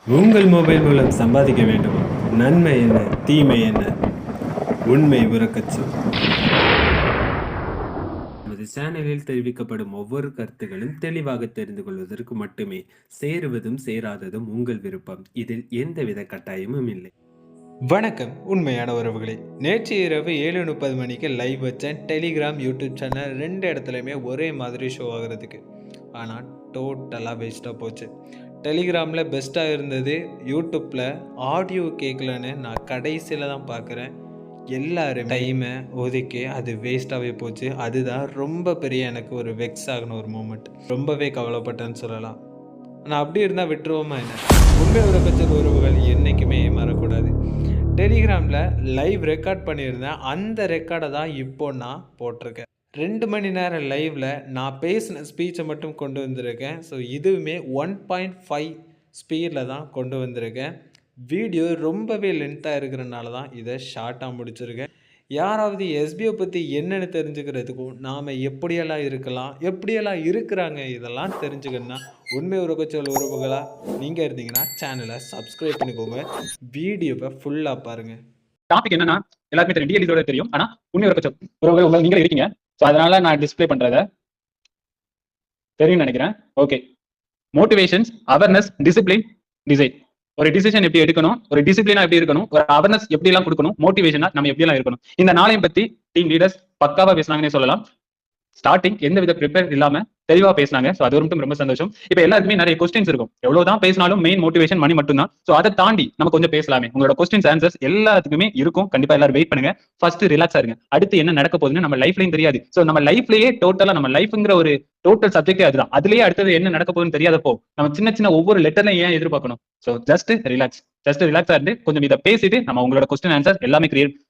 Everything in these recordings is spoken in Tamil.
உங்கள் மொபைல் மூலம் சம்பாதிக்க வேண்டுமா? நன்மை என்ன, தீமை என்ன? உண்மை உறக்கச் சொல். நமது சேனலில் தெரிவிக்கப்படும் ஒவ்வொரு கருத்துகளும் தெளிவாக தெரிந்து கொள்வதற்கு மட்டுமே. சேருவதும் சேராததும் உங்கள் விருப்பம். இதில் எந்தவித கட்டாயமும் இல்லை. வணக்கம் உண்மையான உறவுகளே. நேற்று இரவு 7:30 மணிக்கு லைவ் வச்சேன். டெலிகிராம், யூடியூப் சேனல் 2 இடத்துலையுமே ஒரே மாதிரி ஷோ ஆகிறதுக்கு. ஆனால் டோட்டலாக வேஸ்ட்டாக போச்சு. டெலிகிராமில் பெஸ்ட்டாக இருந்தது. யூடியூப்பில் ஆடியோ கேட்கலன்னு நான் கடைசியில் தான் பார்க்குறேன். எல்லாரும் டைமை ஒதுக்கி அது வேஸ்ட்டாகவே போச்சு. அதுதான் ரொம்ப பெரிய எனக்கு ஒரு வெக்ஸ் ஆகின ஒரு மூமெண்ட். ரொம்பவே கவலைப்பட்டேன்னு சொல்லலாம். ஆனால் அப்படி இருந்தால் விட்டுருவோமா என்ன? உண்மை உறக்கச்ச உறவுகள் என்றைக்குமே மறக்கூடாது. டெலிகிராமில் லைவ் ரெக்கார்ட் பண்ணியிருந்தேன். அந்த ரெக்கார்டை தான் இப்போ நான் போட்டிருக்கேன். 2 மணி நேரம் லைவில் நான் பேசின ஸ்பீச்சை மட்டும் கொண்டு வந்திருக்கேன். ஸோ இதுவுமே 1.5 ஸ்பீடில் தான் கொண்டு வந்திருக்கேன். வீடியோ ரொம்பவே லென்த்தாக இருக்கிறனால தான் இதை ஷார்ட்டாக முடிச்சிருக்கேன். யாராவது எஸ்பியை பற்றி என்னென்னு தெரிஞ்சுக்கிறதுக்கும், நாம் எப்படியெல்லாம் இருக்கலாம், எப்படியெல்லாம் இருக்கிறாங்க, இதெல்லாம் தெரிஞ்சுக்கணுன்னா உண்மை உறவுச்சொல் உறவுகளாக நீங்கள் இருந்தீங்கன்னா சேனலை சப்ஸ்கிரைப் பண்ணிக்கோங்க. வீடியோவை ஃபுல்லாக பாருங்கள். டாபிக் என்னன்னா எல்லாருமே தெரியும், டிஎல்இஸோட தெரியும். ஆனால் உண்மை உறவுச்சொல் உறவுகள் உங்களை நீங்களே இருக்கீங்க. ஸோ அதனால நான் டிஸ்பிளே பண்ணுறத தெரியும்னு நினைக்கிறேன். Okay, motivations, awareness, discipline, decide. ஒரு டிசிஷன் எப்படி எடுக்கணும், ஒரு டிசிப்ளினா எப்படி இருக்கணும், ஒரு அவேர்னஸ் எப்படி எல்லாம் கொடுக்கணும், மோட்டிவேஷனா நம்ம எப்படி எல்லாம் இருக்கணும். இந்த நாளையும் பத்தி டீம் லீடர்ஸ் பக்காவா பேசினாங்கன்னு சொல்லலாம். ஸ்டார்டிங் எந்த வித ப்ரிப்பேர் இல்லாம தெளிவா பேசினாங்க. ஸோ அது மட்டும் ரொம்ப சந்தோஷம். இப்போ எல்லாருக்குமே நிறைய கொஸ்டின்ஸ் இருக்கும். எவ்வளவுதான் பேசினாலும் மெயின் மோட்டிவேஷன் மணி மட்டும் தான். ஸோ அதை தாண்டி நம்ம கொஞ்சம் பேசலாமே. உங்களோட கொஸ்டின்ஸ் ஆன்சர்ஸ் எல்லாத்துக்குமே இருக்கும். கண்டிப்பா எல்லாரும் வெயிட் பண்ணுங்க. ஃபர்ஸ்ட் ரிலாக்ஸா இருங்க. அடுத்து என்ன நடக்க போகுதுன்னு நம்ம லைஃப்லயும் தெரியாது. ஸோ நம்ம லைஃப்லயே டோட்டலா நம்ம லைஃப்ங்கிற ஒரு டோட்டல் சப்ஜெக்டே அதுதான். அதுலயே அடுத்தது என்ன நடக்க போகுதுன்னு தெரியாதப்போ நம்ம சின்ன சின்ன ஒவ்வொரு லெட்டர்லையும் ஏன் எதிர்பார்க்கணும்? ஸோ ஜஸ்ட் ரிலாக்ஸா இருந்து கொஞ்சம் இதை பேசிட்டு நம்ம உங்களோட கொஸ்டின் ஆன்சர் எல்லாமே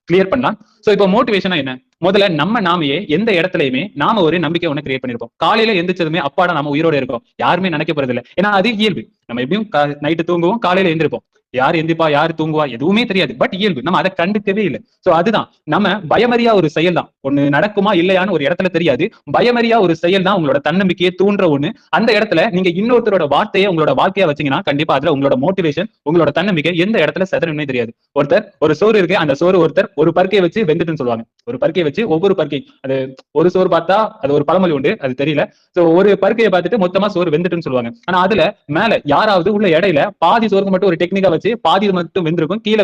கிளியர் பண்ணலாம். ஸோ இப்போ மோட்டிவேஷனா என்ன? முதல்ல நாமையே எந்த இடத்துலயுமே நாம ஒரு நம்பிக்கை ஒண்ணு கிரியேட் பண்ணிருப்போம். காலையில எந்திரிச்சதுமே அப்பாடா நம்ம உயிரோட இருக்கோம் யாருமே நினைக்க போறது இல்லை. ஏன்னா அது இயல்பு. நம்ம எப்படியும் நைட்டு தூங்குவோம், காலையில எழுந்திருப்போம். யார் எந்திப்பா, யாரு தூங்குவா, எதுவுமே தெரியாது. பட் இயல்பு, நம்ம அதை கண்டுக்கவே இல்லை. சோ அதுதான் நம்ம பயமறியா ஒரு செயல் தான். ஒண்ணு நடக்குமா இல்லையான்னு ஒரு இடத்துல தெரியாது. பயமறியா ஒரு செயல் தான் உங்களோட தன்னம்பிக்கையை தூண்டுற ஒண்ணு. அந்த இடத்துல நீங்க இன்னொருத்தரோட வார்த்தையை உங்களோட வாழ்க்கையா வச்சீங்கன்னா கண்டிப்பா அதுல உங்களோட மோட்டிவேஷன், உங்களோட தன்னம்பிக்கை எந்த இடத்துல செதறணும்னே தெரியாது. ஒருத்தர் ஒரு சோறு இருக்கு, அந்த சோறு ஒருத்தர் ஒரு பருக்கையை வச்சு வெந்துட்டுன்னு சொல்லுவாங்க. ஒரு பருக்கையை வச்சு ஒவ்வொரு பருக்கை, அது ஒரு சோறு பார்த்தா அது ஒரு பழமொழி உண்டு, அது தெரியல. சோ ஒரு பருக்கையை பார்த்துட்டு மொத்தமா சோறு வெந்துட்டுன்னு சொல்லுவாங்க. ஆனா அதுல மேல யாராவது உள்ள இடையில பாதி சோறுக்கு மட்டும் ஒரு டெக்னிக்கா வச்சு பாதி மட்டும் வெந்திருக்கும், கீழே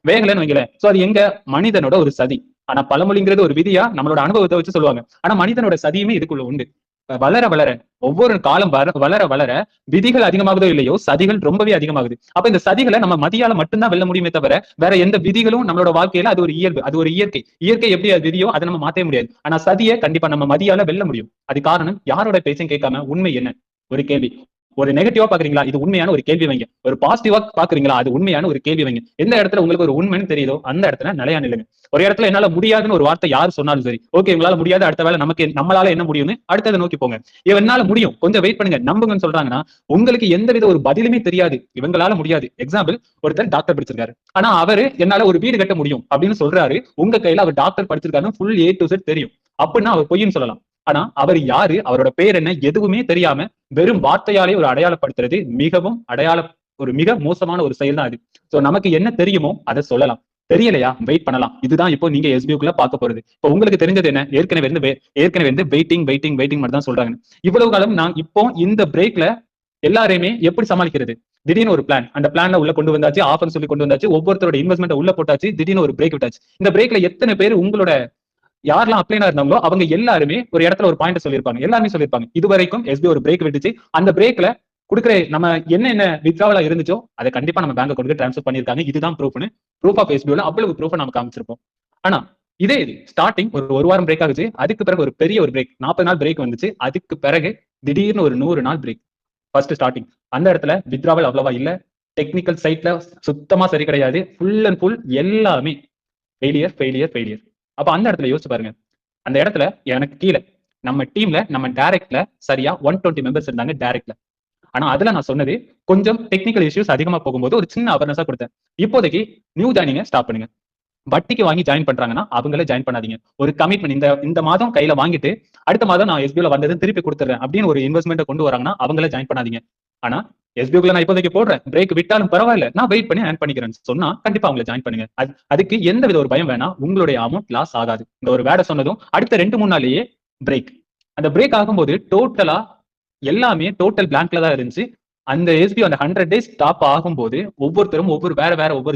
வேகலன்னு வைக்கல. சோ அது எங்க மனிதனோட ஒரு சதி. ஆனா பழமொழிங்கிறது ஒரு விதியா நம்மளோட அனுபவத்தை வச்சு சொல்லுவாங்க. ஆனா மனிதனோட சதியுமே இதுக்குள்ள உண்டு. வளர வளர ஒவ்வொரு காலம் வளர வளர விதிகள் அதிகமாகுதோ இல்லையோ சதிகள் ரொம்பவே அதிகமாகுது. அப்ப இந்த சதிகளை நம்ம மதியால மட்டும்தான் வெல்ல முடியுமே தவிர வேற எந்த விதிகளும் நம்மளோட வாழ்க்கையில அது ஒரு இயல்பு, அது ஒரு இயற்கை எப்படி அது விதியோ அதை நம்ம மாத்தவே முடியாது. ஆனா சதியை கண்டிப்பா நம்ம மதியால வெல்ல முடியும். அது காரணம் யாரோட பேச்சையும் கேட்காம உண்மை என்ன ஒரு கேள்வி. ஒரு நெகட்டிவா பாக்குறீங்களா, இது உண்மையான ஒரு கேள்வி வைங்க. ஒரு பாசிட்டிவா பாக்குறீங்களா, அது உண்மையான ஒரு கேள்வி வைங்க. எந்த இடத்துல உங்களுக்கு ஒரு உண்மைன்னு தெரியுதோ அந்த இடத்துல நிலையா நில்லுங்க. ஒரு இடத்துல என்னால முடியாதுன்னு ஒரு வார்த்தை யார் சொன்னாலும் சரி, ஓகே உங்களால முடியாது, அடுத்த வேலை நம்மளால என்ன முடியும்னு அடுத்ததை நோக்கி போங்க. என்னால முடியும், கொஞ்சம் வெயிட் பண்ணுங்க, நம்புங்கன்னு சொல்றாங்கன்னா உங்களுக்கு எந்தவித ஒரு பதிலுமே தெரியாது. இவங்களால முடியாது. எக்ஸாம்பிள், ஒருத்தர் டாக்டர் படிச்சிருக்காரு, ஆனா அவரு என்னால ஒரு வீடு கட்ட முடியும் அப்படின்னு சொல்றாரு. உங்க கையில அவர் டாக்டர் படிச்சிருக்காருன்னு ஃபுல் A to Z தெரியும். அப்படின்னா அவர் பொய்ன்னு சொல்லலாம். ஆனா அவர் யாரு, அவரோட பேர் என்ன, எதுவுமே தெரியாம வெறும் வார்த்தையாலே ஒரு அடையாளப்படுத்துறது ஒரு மிக மோசமான ஒரு செயல் தான் அது. சோ நமக்கு என்ன தெரியுமோ அதை சொல்லலாம். தெரியலையா, வெயிட் பண்ணலாம். இதுதான் இப்போ நீங்க எஸ்பிக்குள்ள பார்க்க போறது. இப்போ உங்களுக்கு தெரிஞ்சது என்ன? ஏற்கனவே வந்து வெயிட்டிங் மட்டும் தான் சொல்றாங்க. இவ்வளவு காலம் நான் இப்போ இந்த பிரேக்ல எல்லாரையுமே எப்படி சமாளிக்கிறது? திடீர்னு ஒரு பிளான், அந்த பிளான்ல உள்ள கொண்டு வந்தாச்சு, ஆஃபர் சொல்லி கொண்டு வந்தாச்சு, ஒவ்வொருத்தரோட இன்வெஸ்ட்மெண்ட் உள்ள போட்டாச்சு, திடீர்னு ஒரு பிரேக் விட்டாச்சு. இந்த பிரேக்ல எத்தனை பேர் உங்களோட யாரெல்லாம் அப்ளைனா இருந்தாங்களோ அவங்க எல்லாருமே ஒரு இடத்துல ஒரு பாயிண்ட் சொல்லியிருப்பாங்க. எல்லாருமே சொல்லியிருப்பாங்க இது வரைக்கும் எஸ்பி ஒரு பிரேக் விட்டுச்சு, அந்த பிரேக்ல கொடுக்குற நம்ம என்ன வித்ராவலா இருந்துச்சோ அதை கண்டிப்பா நம்ம பேங்க் அக்கௌண்ட்க்கு ட்ரான்ஸ்ஃபர் பண்ணிருக்காங்க. இதுதான் ப்ரூஃப் ஆஃப் எஸ்பிஓல அவ்வளவு ப்ரூஃப் நம்ம காமிச்சிருப்போம். ஆனா இது ஸ்டார்டிங் ஒரு வாரம் பிரேக் ஆகுச்சு. அதுக்கு பிறகு ஒரு பெரிய ஒரு பிரேக், 40 நாள் பிரேக் வந்துச்சு. அதுக்கு பிறகு திடீர்னு ஒரு 100 நாள் பிரேக். ஃபர்ஸ்ட் ஸ்டார்டிங் அந்த இடத்துல வித்ராவல் அவ்வளவா இல்ல, டெக்னிக்கல் சைட்ல சுத்தமா சரி கிடையாது. ஃபுல் அண்ட் ஃபுல் எல்லாமே ஃபெயிலியர். அப்ப அந்த இடத்துல யோசிச்சு பாருங்க. அந்த இடத்துல எனக்கு கீழே நம்ம டீம்ல நம்ம டைரக்ட்ல சரியா 120 மெம்பர்ஸ் இருந்தாங்க டைரக்ட்ல. ஆனா அதுல நான் சொன்னது கொஞ்சம் டெக்னிக்கல் இஷ்யூஸ் அதிகமா போகும்போது ஒரு சின்ன அவேர்னஸா கொடுத்தேன். இப்போதைக்கு நியூ ஜாயினிங்க ஸ்டாப் பண்ணுங்க. வட்டிக்கு வாங்கி ஜாயின் பண்றாங்கன்னா அவங்கள ஜாயின் பண்ணாதீங்க. ஒரு கமிட்மெண்ட் இந்த மாதம் கையில வாங்கிட்டு அடுத்த மாதம் நான் எஸ்பிஓல வந்தது திருப்பி கொடுத்துறேன் அப்படின்னு ஒரு இன்வெஸ்ட்மெண்ட் கொண்டு வராங்கன்னா அவங்கள ஜாயின் பண்ணாதீங்க. ஆனா எஸ்பிஓக்குள்ள நான் இப்போதைக்கு போடுறேன், பிரேக் விட்டாலும் பரவாயில்ல, நான் வெயிட் பண்ணி ஏர்ன் பண்ணிக்கிறேன்னு சொன்னா கண்டிப்பா அவங்களை ஜாயின் பண்ணுங்க. அதுக்கு எந்த வித ஒரு பயம் வேணாம், உங்களுடைய அமௌண்ட் லாஸ் ஆகாது. இந்த ஒரு வேர்டை சொன்னதும் அடுத்த 2-3 நாள்லயே பிரேக். அந்த பிரேக் ஆகும்போது டோட்டலா எல்லாமே டோட்டல் பிளாங்க்ல தான் இருந்துச்சு. அந்த எஸ்பிஓ அந்த 100 டேஸ் ஸ்டாப் ஆகும்போது ஒவ்வொருத்தரும் ஒவ்வொரு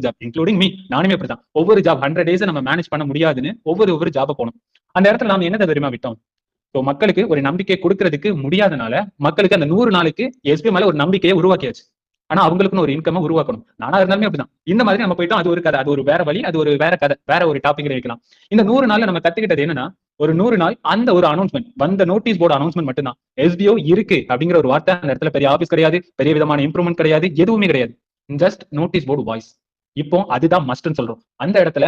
ஜாப், இன்க்ளூடிங் மீ, நானுமே அப்படிதான். ஒவ்வொரு ஜாப் 100 டேஸ் நம்ம மேனேஜ் பண்ண முடியாதுன்னு ஒவ்வொரு ஜாப போனோம். அந்த இடத்துல நாம என்ன தெரியுமா விட்டோம்? ஸோ மக்களுக்கு ஒரு நம்பிக்கை கொடுக்கறதுக்கு முடியாதனால மக்களுக்கு அந்த 100 நாளுக்கு எஸ்பி மேல ஒரு நம்பிக்கையை உருவாக்கியாச்சு. ஆனா அவங்களுக்குன்னு ஒரு இன்கம் உருவாக்கணும். நானா இருந்தாலுமே அப்படிதான். இந்த மாதிரி நம்ம போயிட்டோம். அது ஒரு கதை, அது ஒரு வேற வழி, அது ஒரு வேற கதை, வேற ஒரு டாபிக்ல வைக்கலாம். இந்த 100 நாள்ல நம்ம கத்துக்கிட்டது என்னன்னா, ஒரு 100 நாள் அந்த ஒரு அனௌன்ஸ்மெண்ட், வந்த நோட்டீஸ் போர்டு அனௌன்ஸ்மெண்ட் மட்டும்தான். எஸ்பிஓ இருக்கு அப்படிங்கிற ஒரு வார்த்தை அந்த இடத்துல பெரிய ஆபீஸ் கிடையாது, பெரிய விதமான இம்ப்ரூவ்மெண்ட் கிடையாது, எதுவுமே கிடையாது. Just notice board voice. இப்போ அதுதான் மஸ்ட்னு சொல்றோம். அந்த இடத்துல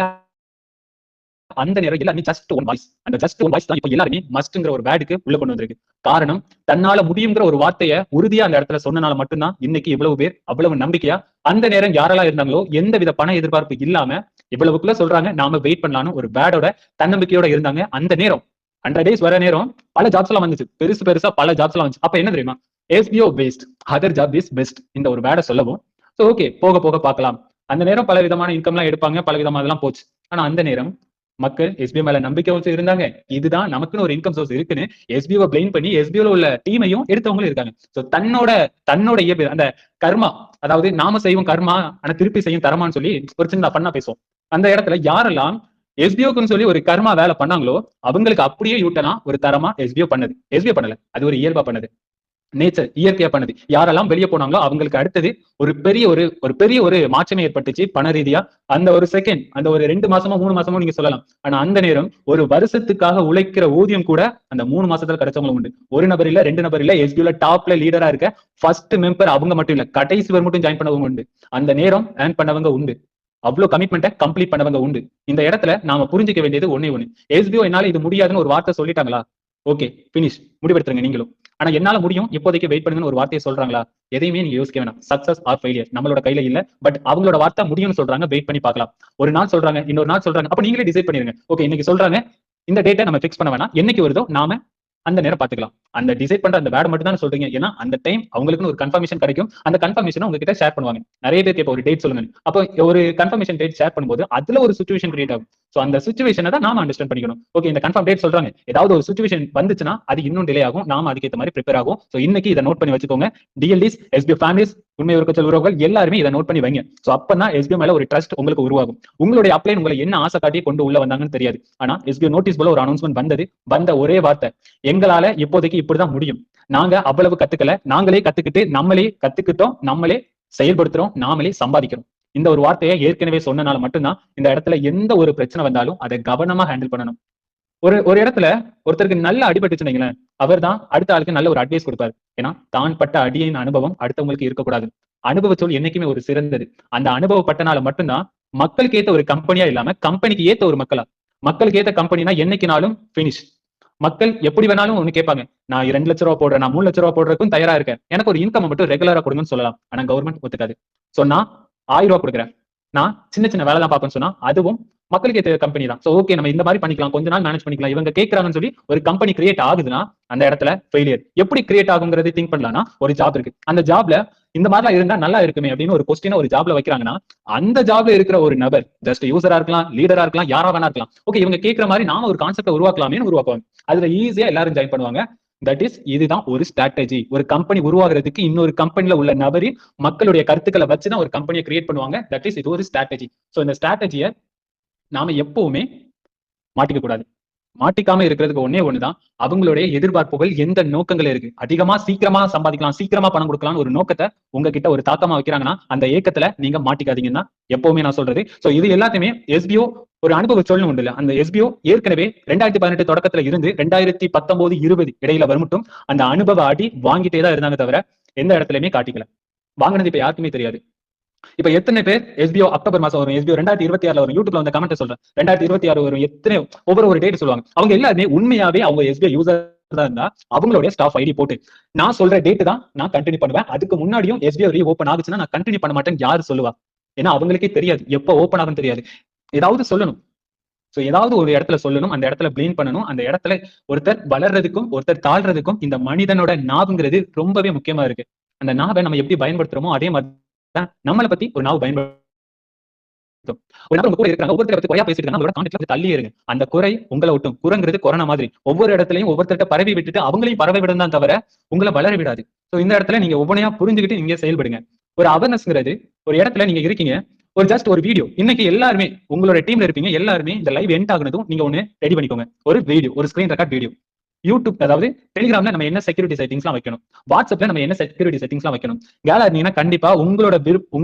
அந்த நேரம் எல்லாமே ஜஸ்ட் ஒன் வாய்ஸ். அந்த ஜஸ்ட் ஒன் வாய்ஸ் தான் இப்போ எல்லாருமே மஸ்ட்ங்கிற ஒரு வேர்டுக்கு உள்ள கொண்டு வந்திருக்கு. காரணம், தன்னால முடியுங்கிற ஒரு வார்த்தையை உறுதியா அந்த இடத்துல சொன்னனால மட்டும்தான் இன்னைக்கு இவ்வளவு பேர் அவ்வளவு நம்பிக்கையா அந்த நேரம் யாரெல்லாம் இருந்தாங்களோ எந்த வித பண எதிர்பார்ப்பு இல்லாம இவ்வளவுக்குள்ள சொல்றாங்க நாம வெயிட் பண்ணலாம்னு ஒரு வேர்டோட தன்னம்பிக்கையோட இருந்தாங்க. அந்த நேரம் 100 டேஸ் வர நேரம் பல ஜாப்ஸ் எல்லாம் வந்துச்சு, பெருசா பல ஜாப்ஸ் எல்லாம் வந்துச்சு. அப்ப என்ன தெரியுமா, SPO waste, other job is best, இந்த ஒரு வேர்டை சொல்லவும் சோ ஓகே போக போக பார்க்கலாம். அந்த நேரம் பல விதமான இன்கம் எல்லாம் எடுப்பாங்க, பல விதமா அதெல்லாம் போச்சு. ஆனா அந்த நேரம் மக்கள் எஸ்பிஓ மேல நம்பிக்கை வச்சு இருந்தாங்க. இதுதான் நமக்குன்னு ஒரு இன்கம் சோர்ஸ் இருக்குன்னு எஸ்பிஓ பிளேம் பண்ணி எஸ்பிஓல உள்ள டீமையும் எடுத்தவங்களும் இருக்காங்க. சோ தன்னோட இயல்பு அந்த கர்மா, அதாவது நாம செய்வோம் கர்மா ஆனா திருப்பி செய்யும் தரமான்னு சொல்லி ஒரு சின்ன பண்ணா பேசுவோம். அந்த இடத்துல யாரெல்லாம் எஸ்பிஓக்குன்னு சொல்லி ஒரு கர்மா வேலை பண்ணாங்களோ அவங்களுக்கு அப்படியே யூட்டனா ஒரு தரமா எஸ்பிஓ பண்ணது. எஸ்பிஓ பண்ணல, அது ஒரு இயல்பா பண்ணது, நேச்சர் இயற்கையா பண்ணது. யாரெல்லாம் வெளியே போனாங்களோ அவங்களுக்கு அடுத்தது ஒரு பெரிய ஒரு மாற்றமே ஏற்பட்டுச்சு பண ரீதியா. அந்த ஒரு செகண்ட், அந்த ஒரு 2 மாசமோ 3 மாசமோ நீங்க சொல்லலாம். ஆனா அந்த நேரம் ஒரு வருஷத்துக்காக உழைக்கிற ஊதியம் கூட அந்த 3 மாசத்துல கிடைச்சவங்களும் உண்டு. ஒரு நபர் இல்ல, 2 நபர் இல்ல, எஸ்பிஓல டாப்ல லீடரா இருக்க ஃபர்ஸ்ட் மெம்பர் அவங்க மட்டும் இல்ல, கடைசி பேர் மட்டும் ஜாயின் பண்ணவங்க உண்டு. அந்த நேரம் ஏர்ன் பண்ணவங்க உண்டு, அவ்வளவு கமிட்மெண்ட்டை கம்ப்ளீட் பண்ணவங்க உண்டு. இந்த இடத்துல நாம புரிஞ்சுக்க வேண்டியது ஒண்ணே ஒண்ணு, எஸ்பிஓ என்னால இது முடியாதுன்னு ஒரு வார்த்தை சொல்லிட்டாங்களா, ஓகே பினிஷ், முடிவெடுத்துருங்க நீங்களும். ஆனா என்னால முடியும், இப்போதைக்கு வெயிட் பண்ணுங்கன்னு ஒரு வார்த்தையை சொல்றாங்களா, எதையுமே நீங்க யோசிக்க வேணாம். சக்சஸ் ஆர் ஃபெயிலியர் நம்மளோட கையில இல்ல, பட் அவங்களோட வார்த்தை முடியும்னு சொல்றாங்க, வெயிட் பண்ணி பார்க்கலாம். ஒரு நாள் சொல்றாங்க, இன்னொரு நாள் சொல்றாங்க, அப்ப நீங்களே டிசைட் பண்ணிருங்க. ஓகே இன்னைக்கு சொல்றாங்க, இந்த டேட்டை நம்ம ஃபிக்ஸ் பண்ண வேணாம், என்னைக்கு வருதோ நாம அந்த நேரம் பாத்துக்கலாம். அந்த டிசைட் பண்ற அந்த வேர்ட் மட்டும் தான் சொல்றீங்க, ஏன்னா அந்த டைம் அவங்களுக்கு ஒரு கன்ஃபர்மேஷன் கிடைக்கும். அந்த கன்ஃபர்மேஷன் உங்ககிட்ட ஷேர் பண்ணுவாங்க. நிறைய பேர் கேட்ப ஒரு டேட் சொல்லுங்க, அப்போ ஒரு கன்ஃபர்மேஷன் டேட் ஷேர் பண்ணும்போது அதுல ஒரு சிச்சுவேஷன் கிரியேட் ஆகும். சோ அந்த சிச்சுவேஷனை தான் நாம அண்டர்ஸ்டாண்ட் பண்ணிக்கணும். ஓகே இந்த கன்ஃபார்ம் டேட் சொல்றாங்க, ஏதாவது ஒரு சிச்சுவேஷன் வந்துச்சுன்னா அது இன்னும் டிலே ஆகும், நாம அதுக்கேற்ற மாதிரி ப்ரிப்பேர் ஆகும். சோ இன்னைக்கு இதை நோட் பண்ணி வச்சுக்கோங்க. டிஎல்டிஸ், எஸ்பிஓ ஃபேமிலிஸ், உண்மை உறவுகள் உறவுகள் எல்லாருமே இதை நோட் பண்ணி வைங்க. சோ அப்பதான் எஸ்பிஓ மேல ஒரு ட்ரஸ்ட் உங்களுக்கு உருவாகும். உங்களுடைய அப்ளைன் உங்களை என்ன ஆசை காட்டி கொண்டு உள்ள வந்தாங்கன்னு தெரியாது. ஆனா எஸ்பிஓ நோட்டீஸ் போல ஒரு அனௌன்ஸ்மெண்ட் வந்த ஒரே வார்த்தை, எங்களால இப்போதைக்கு இப்படிதான் முடியும், நாங்க அவ்வளவு கத்துக்கல, நாங்களே கத்துக்கிட்டு நம்மளே கத்துக்கிட்டோம், நம்மளே செயல்படுத்துறோம், நாமளே சம்பாதிக்கிறோம். இந்த ஒரு வார்த்தையை ஏற்கனவே சொன்னனால மட்டும்தான் இந்த இடத்துல எந்த ஒரு பிரச்சனை வந்தாலும் அதை கவனமா ஹேண்டில் பண்ணணும். ஒரு இடத்துல ஒருத்தருக்கு நல்ல அடிபட்டுச்சுன்னு அவர் தான் அடுத்த ஆளுக்கு நல்ல ஒரு அட்வைஸ் கொடுப்பாரு. ஏன்னா தான் பட்ட அடியின் அனுபவம் அடுத்தவங்களுக்கு இருக்கக்கூடாது. அனுபவ சொல் என்னைக்குமே ஒரு சிறந்தது. அந்த அனுபவப்பட்டனால மட்டும்தான் மக்களுக்கு ஏத்த ஒரு கம்பெனியா இல்லாம கம்பெனிக்கு ஏத்த ஒரு மக்களுக்கு ஏத்த கம்பெனினா என்னைக்குனாலும் பினிஷ். மக்கள் எப்படி வேணாலும் ஒண்ணு கேட்பாங்க, நான் 2 லட்ச ரூபா போடுறேன், நான் 3 லட்ச ரூபா போடுறதுக்கும் தயாரா இருக்கேன், எனக்கு ஒரு இன்கம் மட்டும் ரெகுலரா கொடுங்கன்னு சொல்லலாம். ஆனா கவர்மெண்ட் ஒத்துக்காது. சொன்னா 1000 ரூபாய் கொடுக்குறேன், நான் சின்ன வேலை தான் பார்ப்பேன்னு சொன்னா அதுவும் மக்களுக்கு ஏற்ற கம்பெனி தான். சோ ஓகே நம்ம இந்த மாதிரி பண்ணிக்கலாம், கொஞ்ச நாள் மேனேஜ் பண்ணிக்கலாம், இவங்க கேட்கறாங்கன்னு சொல்லி ஒரு கம்பெனி கிரியேட் ஆகுதுன்னா அந்த இடத்துல ஃபெயிலியர். எப்படி கிரியேட் ஆகுங்கிறது திங்க் பண்ணலாம்னா, ஒரு ஜாப் இருக்கு, அந்த ஜாப்ல இந்த மாதிரிலாம் இருந்தா நல்லா இருக்குமே அப்படின்னு ஒரு கொஸ்டினை ஒரு ஜாப்ல வைக்கிறாங்கன்னா அந்த ஜாப்ல இருக்கிற ஒரு நபர் ஜஸ்ட் யூசரா இருக்கலாம், லீடரா இருக்கலாம், யாரா வேணா இருக்கலாம். ஓகே இவங்க கேட்கிற மாதிரி நாம ஒரு கான்செப்டை உருவாக்கலாமே உருவாக்குவாங்க. அதுல ஈஸியா எல்லாரும் ஜாயின் பண்ணுவாங்க. தட் இஸ் இதுதான் ஒரு ஸ்ட்ராட்டஜி. ஒரு கம்பெனி உருவாகிறதுக்கு இன்னொரு கம்பெனில உள்ள நபரின் மக்களுடைய கருத்துக்களை வச்சுதான் ஒரு கம்பெனியை கிரியேட் பண்ணுவாங்க. தட் இஸ் இது ஒரு ஸ்ட்ராட்டஜி. சோ இந்த ஸ்ட்ராட்டஜியை நாம எப்பவுமே மாட்டிக்க கூடாது. மாட்டிக்காம இருக்கிறதுக்கு ஒண்ணுதான், அவங்களுடைய எதிர்பார்ப்புகள் எந்த நோக்கங்கள் இருக்கு, அதிகமா சீக்கிரமா சம்பாதிக்கலாம், சீக்கிரமா பணம் கொடுக்கலாம் ஒரு நோக்கத்தை உங்ககிட்ட ஒரு தாக்கமா வைக்கிறாங்கன்னா அந்த ஏக்கத்துல நீங்க மாட்டிக்காதீங்கன்னா எப்பவுமே நான் சொல்றது. சோ இது எல்லாத்தையுமே எஸ்பிஓ ஒரு அனுபவ சொல்லணும் உண்டு இல்ல, அந்த எஸ்பிஓ ஏற்கனவே 2018 தொடக்கத்துல இருந்து 2019-20 இடையில வரமட்டும் அந்த அனுபவ அடி வாங்கிட்டே தான் இருந்தாங்க தவிர எந்த இடத்துலயுமே காட்டிக்கல. வாங்கினது இப்ப யாருக்குமே தெரியாது. இப்ப எத்தனை பேர் எஸ்பிஓ அக்டோபர் மாசம் வரும், எஸ்பிஓ 2026 வரும், யூடியூப்ல வந்து கமெண்ட் சொல்றேன் 2026 வரும், எத்தனை ஒவ்வொரு டேட் சொல்லுவாங்க. அவங்க எல்லாருமே உண்மையாவே அவங்க எஸ்பிஓ யூசர் தான் இருந்தா அவங்களுடைய ஸ்டாஃப் ஐடி போட்டு நான் சொல்ற டேட் தான் நான் கண்டினியூ பண்ணுவேன், அதுக்கு முன்னாடியும் எஸ்பிஓ ரீ ஓப்பன் ஆகுச்சுன்னா நான் கண்டினியூ பண்ண மாட்டேன்னு யாரு சொல்லுவா? ஏன்னா அவங்களுக்கே தெரியாது எப்ப ஓப்பன் ஆகும்னு தெரியாது. ஏதாவது சொல்லணும். சோ ஏதாவது ஒரு இடத்துல சொல்லணும், அந்த இடத்துல பிளேம் பண்ணணும். அந்த இடத்துல ஒருத்தர் வளர்றதுக்கும் ஒருத்தர் தாழ்றதுக்கும் இந்த மனிதனோட நாவுங்கிறது ரொம்பவே முக்கியமா இருக்கு. அந்த நாவை நம்ம எப்படி பயன்படுத்துறோமோ அதே மாதிரி தான் நம்மளை பத்தி ஒரு நாவு பயன்படுத்தும். ஒரு நபர் உங்க கூட இருக்காங்க, ஒவ்வொருத்தரை பத்தி குறையா பேசிட்டு இருக்காங்க, அவங்களோட கான்டெக்ட்ல தள்ளியே இருங்க. அந்த குறை உங்களை விட்டும். குறைங்கிறது கொரோனா மாதிரி ஒவ்வொரு இடத்துலயும் ஒவ்வொருத்தர்ட்ட பரவி விட்டுட்டு அவங்களையும் பரவி விடும் தான் தவிர உங்களை வளர விடாது. ஸோ இந்த இடத்துல நீங்க ஒவ்வொன்றையா புரிஞ்சுக்கிட்டு நீங்க செயல்படுங்க. ஒரு அவேர்னஸ்ங்கிறது ஒரு இடத்துல நீங்க இருக்கீங்க, ஒரு ஜஸ்ட் ஒரு வீடியோ. இன்னைக்கு எல்லாருமே உங்களோட டீம்ல இருப்பீங்க, எல்லாருமே இந்த லைவ் எண்ட் ஆகுனதும் நீங்க ஒண்ணு ரெடி பண்ணிக்கோங்க. ஒரு வீடியோ, ஒரு ஸ்கிரீன் ரெக்கார்ட் வீடியோ. யூடியூப், அதாவது டெலிகிராம்ல நம்ம என்ன செக்யூரிட்டி செட்டிங்ஸ்லாம் வைக்கணும், வாட்ஸ்அப்ல நம்ம என்ன செக்யூரிட்டி செட்டிங்ஸ்லாம் வைக்கணும். கேலா இருந்தீங்கன்னா கண்டிப்பா உங்களோட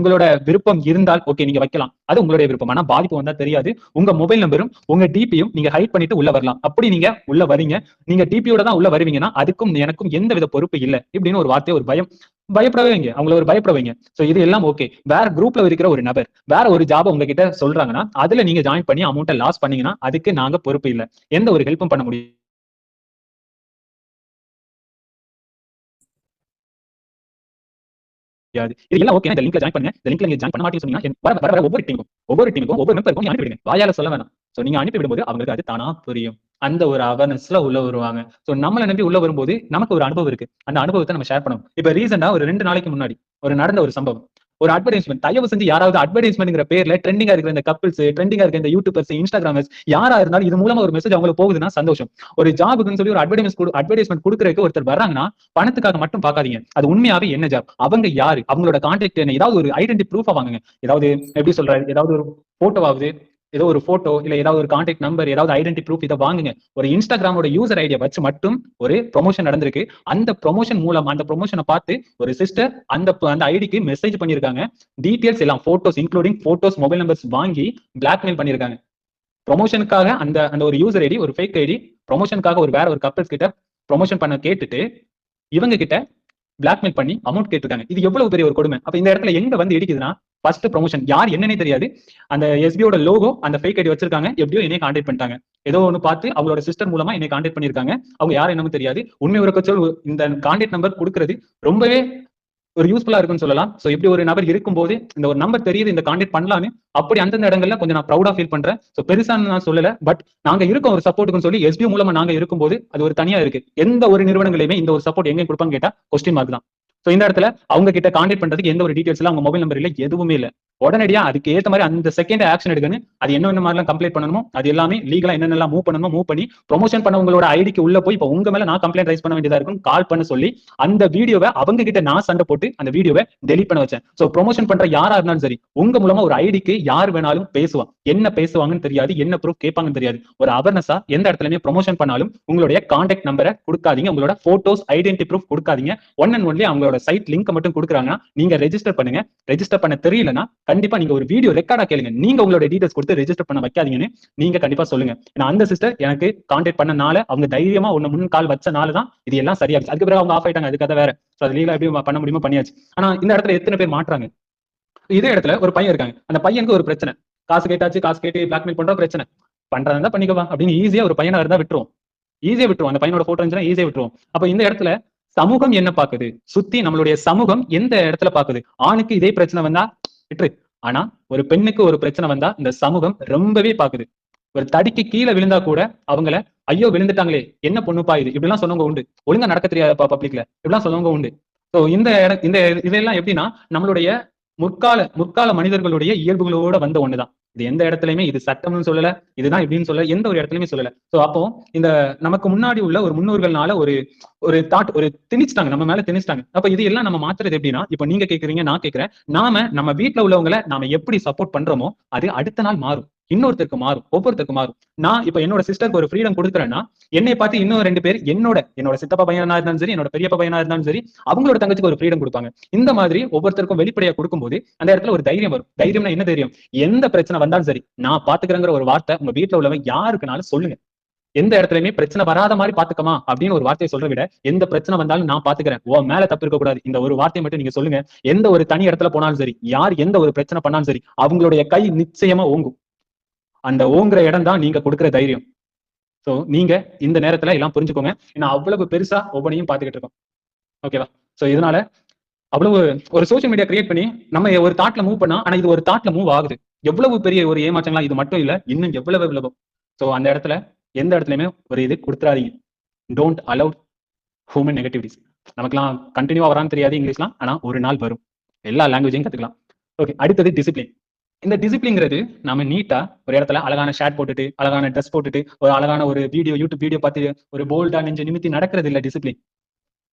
விருப்பம் இருந்தால் ஓகே நீங்க வைக்கலாம், அது உங்களுடைய விருப்பம். ஆனா பாதிப்பு வந்தா தெரியாது. உங்க மொபைல் நம்பரும் உங்க டிபியும் நீங்க ஹைட் பண்ணிட்டு உள்ள வரலாம். அப்படி நீங்க உள்ள வரீங்க, நீங்க டிபியோட தான் உள்ள வருவீங்கன்னா அதுக்கும் எனக்கும் எந்த வித பொறுப்பு இல்லை இப்படின்னு ஒரு வார்த்தை, ஒரு பயப்படவே வைங்க, அவங்கள ஒரு பயப்பட வைங்க. சோ இது எல்லாம் ஓகே. வேற குரூப்ல இருக்கிற ஒரு நபர் வேற ஒரு ஜாப் உங்ககிட்ட சொல்றாங்கன்னா அதுல நீங்க ஜாயின் பண்ணி அமௌண்ட்டை லாஸ் பண்ணீங்கன்னா அதுக்கு நாங்க பொறுப்பு இல்லை, எந்த ஒரு ஹெல்ப்பும் பண்ண முடியாது. இதெல்லாம் ஓகே. இந்த லிங்க்ல ஜாயின் பண்ணுங்க. இந்த லிங்க்ல நீங்க ஜாயின் பண்ண மாட்டீங்கன்னு சொன்னீங்கன்னா வர ஒவ்வொரு டீமுக்கும் ஒவ்வொரு மெம்பருக்கும் நீங்க அனுப்பிடுங்க. வாயால சொல்ல வேணாம். சோ நீங்க அனுப்பி விடும்போது அவங்களுக்கு அது தானா புரியும். அந்த ஒரு அவேர்னஸ்ல உள்ள வருவாங்க. சோ நம்மள நம்பி உள்ள வரும்போது நமக்கு ஒரு அனுபவம் இருக்கு. அந்த அனுபவத்தை நம்ம ஷேர் பண்ணணும். இப்ப ரீசெண்டா ஒரு 2 நாளைக்கு முன்னாடி நடந்த ஒரு சம்பவம். ஒரு அட்வர்டைஸ்மென்ட். தயவு செஞ்சு யாராவது அட்வர்டைஸ்மென்ட்ங்கிற பேர்ல ட்ரெண்டிங்கா இருக்கிற இந்த கப்பிள்ஸ், ட்ரெண்டிங்கா இருக்கிற இந்த யூடியூபர்ஸ், இன்ஸ்டாகிராமர்ஸ் யாரா இருந்தாலும் இது மூலமா ஒரு மெசேஜ் அவங்களுக்கு போகுதுன்னா சந்தோஷம். ஒரு ஜாபுக்குன்னு சொல்லி ஒரு அட்வர்டைஸ்மென்ட் கொடுக்கறதுக்கு ஒருத்தர் வர்றாங்கன்னா பணத்துக்காக மட்டும் பார்க்காதீங்க. அது உண்மையாவே என்ன ஜாப், அவங்க யாரு, அவங்களோட கான்டாக்ட் என்ன, ஏதாவது ஒரு ஐடென்டி ப்ரூஃபா வாங்குங்க. ஏதாவது எப்படி சொல்றாரு, ஏதாவது ஒரு போட்டோவாவது, ஏதோ ஒரு போட்டோ இல்ல ஏதாவது ஒரு கான்டாக்ட் நம்பர், ஏதாவது ஐடென்டி ப்ரூஃப் இதை வாங்குங்க. ஒரு இன்ஸ்டாகிராமோட யூசர் ஐடியா வச்சு மட்டும் ஒரு ப்ரொமோஷன் நடந்திருக்கு. அந்த ப்ரொமோஷன் மூலம் அந்த ப்ரொமோஷனை பார்த்து ஒரு சிஸ்டர் அந்த ஐடிக்கு மெசேஜ் பண்ணிருக்காங்க. டீடைல்ஸ் எல்லாம் photos including photos, mobile numbers வாங்கி பிளாக்மெயில் பண்ணிருக்காங்க. ப்ரொமோஷனுக்காக அந்த ஒரு யூசர் ஐடி, ஒரு ஃபேக் ஐடி, ப்ரொமோஷனுக்காக வேற ஒரு கப்பல்ஸ் கிட்ட ப்ரொமோஷன் பண்ண கேட்டுட்டு இவங்க கிட்ட பிளாக்மெயில் பண்ணி அமௌண்ட் கேட்டிருக்காங்க. இது எவ்வளவு பெரிய ஒரு கொடுமை. அப்ப இந்த இடத்துல எங்க வந்து இடிக்குதுன்னா, ஃபர்ஸ்ட் ப்ரொமோஷன் யார் என்னன்னே தெரியாது. அந்த எஸ்பியோட லோகோ அந்த ஃபேக் ஐடி வச்சிருக்காங்க. எப்படியோ என்னை கான்டாக்ட் பண்ணிட்டாங்க. ஏதோ ஒன்று பார்த்து அவங்களோட சிஸ்டர் மூலமா என்னை கான்டாக்ட் பண்ணிருக்காங்க. அவங்க யார் என்னன்னு தெரியாது. உண்மை ஒரு சொல், இந்த கான்டாக்ட் நம்பர் கொடுக்கறது ரொம்பவே ஒரு யூஸ்ஃபுல்லா இருக்குன்னு சொல்லலாம். சோ இப்படி ஒரு நபர் இருக்கும்போது இந்த ஒரு நம்பர் தெரியுது, இந்த கான்டாக்ட் பண்ணலான்னு அப்படி அந்தந்த இடங்கள்ல கொஞ்சம் நான் ப்ரௌடா ஃபீல் பண்றேன். சோ பெருசா நான் சொல்லல, பட் நாங்க இருக்கோம் ஒரு சப்போர்ட்டுன்னு சொல்லி எஸ்பி மூலமா நாங்க இருக்கும்போது அது ஒரு தனியா இருக்கு. எந்த ஒரு நிறுவனங்களையுமே இந்த ஒரு சப்போர்ட் எங்க கொடுப்பான்னு கேட்டா கொஸ்டின் மார்க் தான். சோ இந்த இடத்துல அவங்க கிட்ட கான்டாக்ட் பண்றதுக்கு எந்த ஒரு டீடைல்ஸ் இல்ல, அவங்க மொபைல் நம்பர் இல்ல, எதுவுமே இல்ல. உடனடியா அதுக்கு ஏத்த மாதிரி அந்த செகண்ட் ஆக்ஷன் எடுக்கணும். அது என்ன மாதிரிலாம் கம்ப்ளைண்ட் பண்ணணுமோ அது எல்லாமே லீகலா என்னென்னலாம் மூவ் பண்ணணுமோ மூவ் பண்ணி ப்ரொமோஷன் பண்ணவங்களோட ஐடிக்கு உள்ள போய் இப்ப உங்க மேல நான் கம்ப்ளைண்ட் ரைஸ் பண்ண வேண்டியதா இருக்கும். கால் பண்ண சொல்லி அந்த வீடியோவை அவங்க கிட்ட நான் சண்டை போட்டு அந்த வீடியோவை டெலிட் பண்ண வச்சேன். சோ ப்ரொமோஷன் பண்ற யாரா இருந்தாலும் சரி, உங்க மூலமா ஒரு ஐடிக்கு யார் வேணாலும் பேசுவான். என்ன பேசுவாங்கன்னு தெரியாது, என்ன ப்ரூஃப் கேட்பாங்கன்னு தெரியாது. ஒரு அவேர்னஸா எந்த இடத்துலயுமே ப்ரொமோஷன் பண்ணாலும் உங்களுடைய கான்டாக்ட் நம்பரை கொடுக்காதீங்க, உங்களோட போட்டோஸ், ஐடென்டி ப்ரூஃப் கொடுக்காதீங்க. ஒன் அண்ட் ஒன்லி அவங்களோட சைட் லிங்க் மட்டும் கொடுக்குறாங்கன்னா நீங்க ரெஜிஸ்டர் பண்ணுங்க. ரெஜிஸ்டர் பண்ண தெரியலன்னா கண்டிப்பா நீங்க ஒரு வீடியோ ரெக்கார்டா கேளுங்க. நீங்க உங்களோட டீடைல்ஸ் கொடுத்து ரெஜிஸ்டர் பண்ண வைக்காதீங்கன்னு நீங்க கண்டிப்பா சொல்லுங்க. ஏன்னா அந்த சிஸ்டர் எனக்கு கான்டாக்ட் பண்ணனால, அவங்க தைரியமா ஒன்னு முன் கால் வச்சனால தான் இது எல்லாம் சரியாச்சு. அதுக்கு பிறகு அவங்க ஆஃப் ஆயிட்டாங்க, அதுக்காக வேற. சோ அது லீகலா எப்படி பண்ண முடியுமோ பண்ணியாச்சு. ஆனா இந்த இடத்துல எத்தனை பேர் மாற்றாங்க. இதே இடத்துல ஒரு பையன் இருக்காங்க, அந்த பையனுக்கு ஒரு பிரச்சனை, காசு கேட்டாச்சு, காசு கேட்டு பிளாக்மெயில் பண்ற பிரச்சனை, பண்றதா பண்ணிக்கவா அப்படின்னு ஈஸியா ஒரு பையனா இருந்தா விட்டுருவோம். ஈஸியா விட்டுருவோம். அந்த பையனோட போட்டோ இருந்துச்சுன்னா ஈஸியா விட்டுருவோம். அப்ப இந்த இடத்துல சமூகம் என்ன பாக்குது, சுத்தி நம்மளுடைய சமூகம் எந்த இடத்துல பாக்குது. ஆணுக்கு இதே பிரச்சனை வந்தா விட்டுரு, ஆனா ஒரு பெண்ணுக்கு ஒரு பிரச்சனை வந்தா இந்த சமூகம் ரொம்பவே பாக்குது. ஒரு தடிக்கு கீழே விழுந்தா கூட அவங்கள ஐயோ விழுந்துட்டாங்களே என்ன பொண்ணுப்பா இது, இப்படி எல்லாம் சொன்னவங்க உண்டு. ஒழுங்கா நடக்க தெரியாதப்பா பப்ளிக்ல, இப்படிலாம் சொன்னவங்க உண்டு. சோ இந்த இதெல்லாம் எப்படின்னா நம்மளுடைய முற்கால மனிதர்களுடைய இயல்புகளோட வந்த ஒண்ணுதான். இது எந்த இடத்துலயுமே இது சட்டம்னு சொல்லல, இதுதான் இப்படின்னு சொல்லல, எந்த ஒரு இடத்துலயுமே சொல்லல. சோ அப்போ இந்த நமக்கு முன்னாடி உள்ள ஒரு முன்னோர்கள்னால ஒரு தாட் ஒரு திணிச்சிட்டாங்க, நம்ம மேல திணிச்சிட்டாங்க. அப்ப இது எல்லாம் நம்ம மாத்துறது எப்படின்னா, இப்ப நீங்க கேக்குறீங்க, நான் கேக்குறேன், நம்ம வீட்டுல உள்ளவங்களை நாம எப்படி சப்போர்ட் பண்றோமோ அது அடுத்த நாள் மாறும், இன்னொருத்தருக்கு மாறும், ஒவ்வொருத்தருக்கு மாறும். நான் இப்ப என்னோட சிஸ்டருக்கு ஒரு ஃப்ரீடம் கொடுக்குறேன்னா என்னை பார்த்து இன்னும் 2 பேர் என்னோட சித்தப்பா பையனா இருந்தாலும் சரி, என்னோட பெரியப்பா பையனா இருந்தாலும் சரி, அவங்களோட தங்கச்சிக்கு ஒரு ஃப்ரீடம் கொடுப்பாங்க. இந்த மாதிரி ஒவ்வொருத்தருக்கும் வெளிப்படையா கொடுக்கும்போது அந்த இடத்துல ஒரு தைரியம் வரும். தைரியம்னா என்ன தைரியம், எந்த பிரச்சனை வந்தாலும் சரி நான் பாத்துக்கிறேங்கிற ஒரு வார்த்தை உங்க வீட்டுல உள்ளவங்க யாருக்குனாலும் சொல்லுங்க. எந்த இடத்துலயுமே பிரச்சனை வராத மாதிரி பாத்துக்கமா அப்படின்னு ஒரு வார்த்தையை சொல்ற விட எந்த பிரச்சனை வந்தாலும் நான் பாத்துக்கிறேன், ஓ மேல தப்பு இருக்க கூடாது, இந்த ஒரு வார்த்தையை மட்டும் நீங்க சொல்லுங்க. எந்த ஒரு தனி இடத்துல போனாலும் சரி, யார் எந்த ஒரு பிரச்சனை பண்ணாலும் சரி, அவங்களுடைய கை நிச்சயமா ஓங்கும். அந்த ஓங்குற இடம் தான் நீங்க கொடுக்குற தைரியம். சோ நீங்க இந்த நேரத்துல எல்லாம் புரிஞ்சுக்கோங்க. ஏன்னா அவ்வளவு பெருசா ஒவ்வொன்றையும் பாத்துக்கிட்டு இருக்கோம். ஓகேவா. சோ இதனால அவ்வளவு ஒரு சோசியல் மீடியா கிரியேட் பண்ணி நம்ம ஒரு தாட்ல மூவ் பண்ணா, ஆனா இது ஒரு தாட்ல மூவ் ஆகுது. எவ்வளவு பெரிய ஒரு ஏமாற்றங்களா இது மட்டும் இல்ல, இன்னும் எவ்வளவு. சோ அந்த இடத்துல எந்த இடத்துலயுமே ஒரு இது கொடுத்துறாதீங்க. Don't allow human negativities. நமக்குலாம் கண்டினியூவா வரான்னு தெரியாது இங்கிலீஷ்லாம். ஆனா ஒரு நாள் வரும். எல்லா லாங்குவேஜையும் கத்துக்கலாம். ஓகே. அடுத்தது டிசிப்ளின். இந்த டிசிப்ளின்ங்கிறது நம்ம நீட்டா ஒரு இடத்துல அழகான ஷர்ட் போட்டுட்டு, அழகான ட்ரெஸ் போட்டுட்டு, ஒரு அழகான ஒரு யூடியூப் வீடியோ பார்த்து ஒரு போல்டா நெஞ்ச நிமித்தி நடக்கிறது இல்ல டிசிப்ளின்.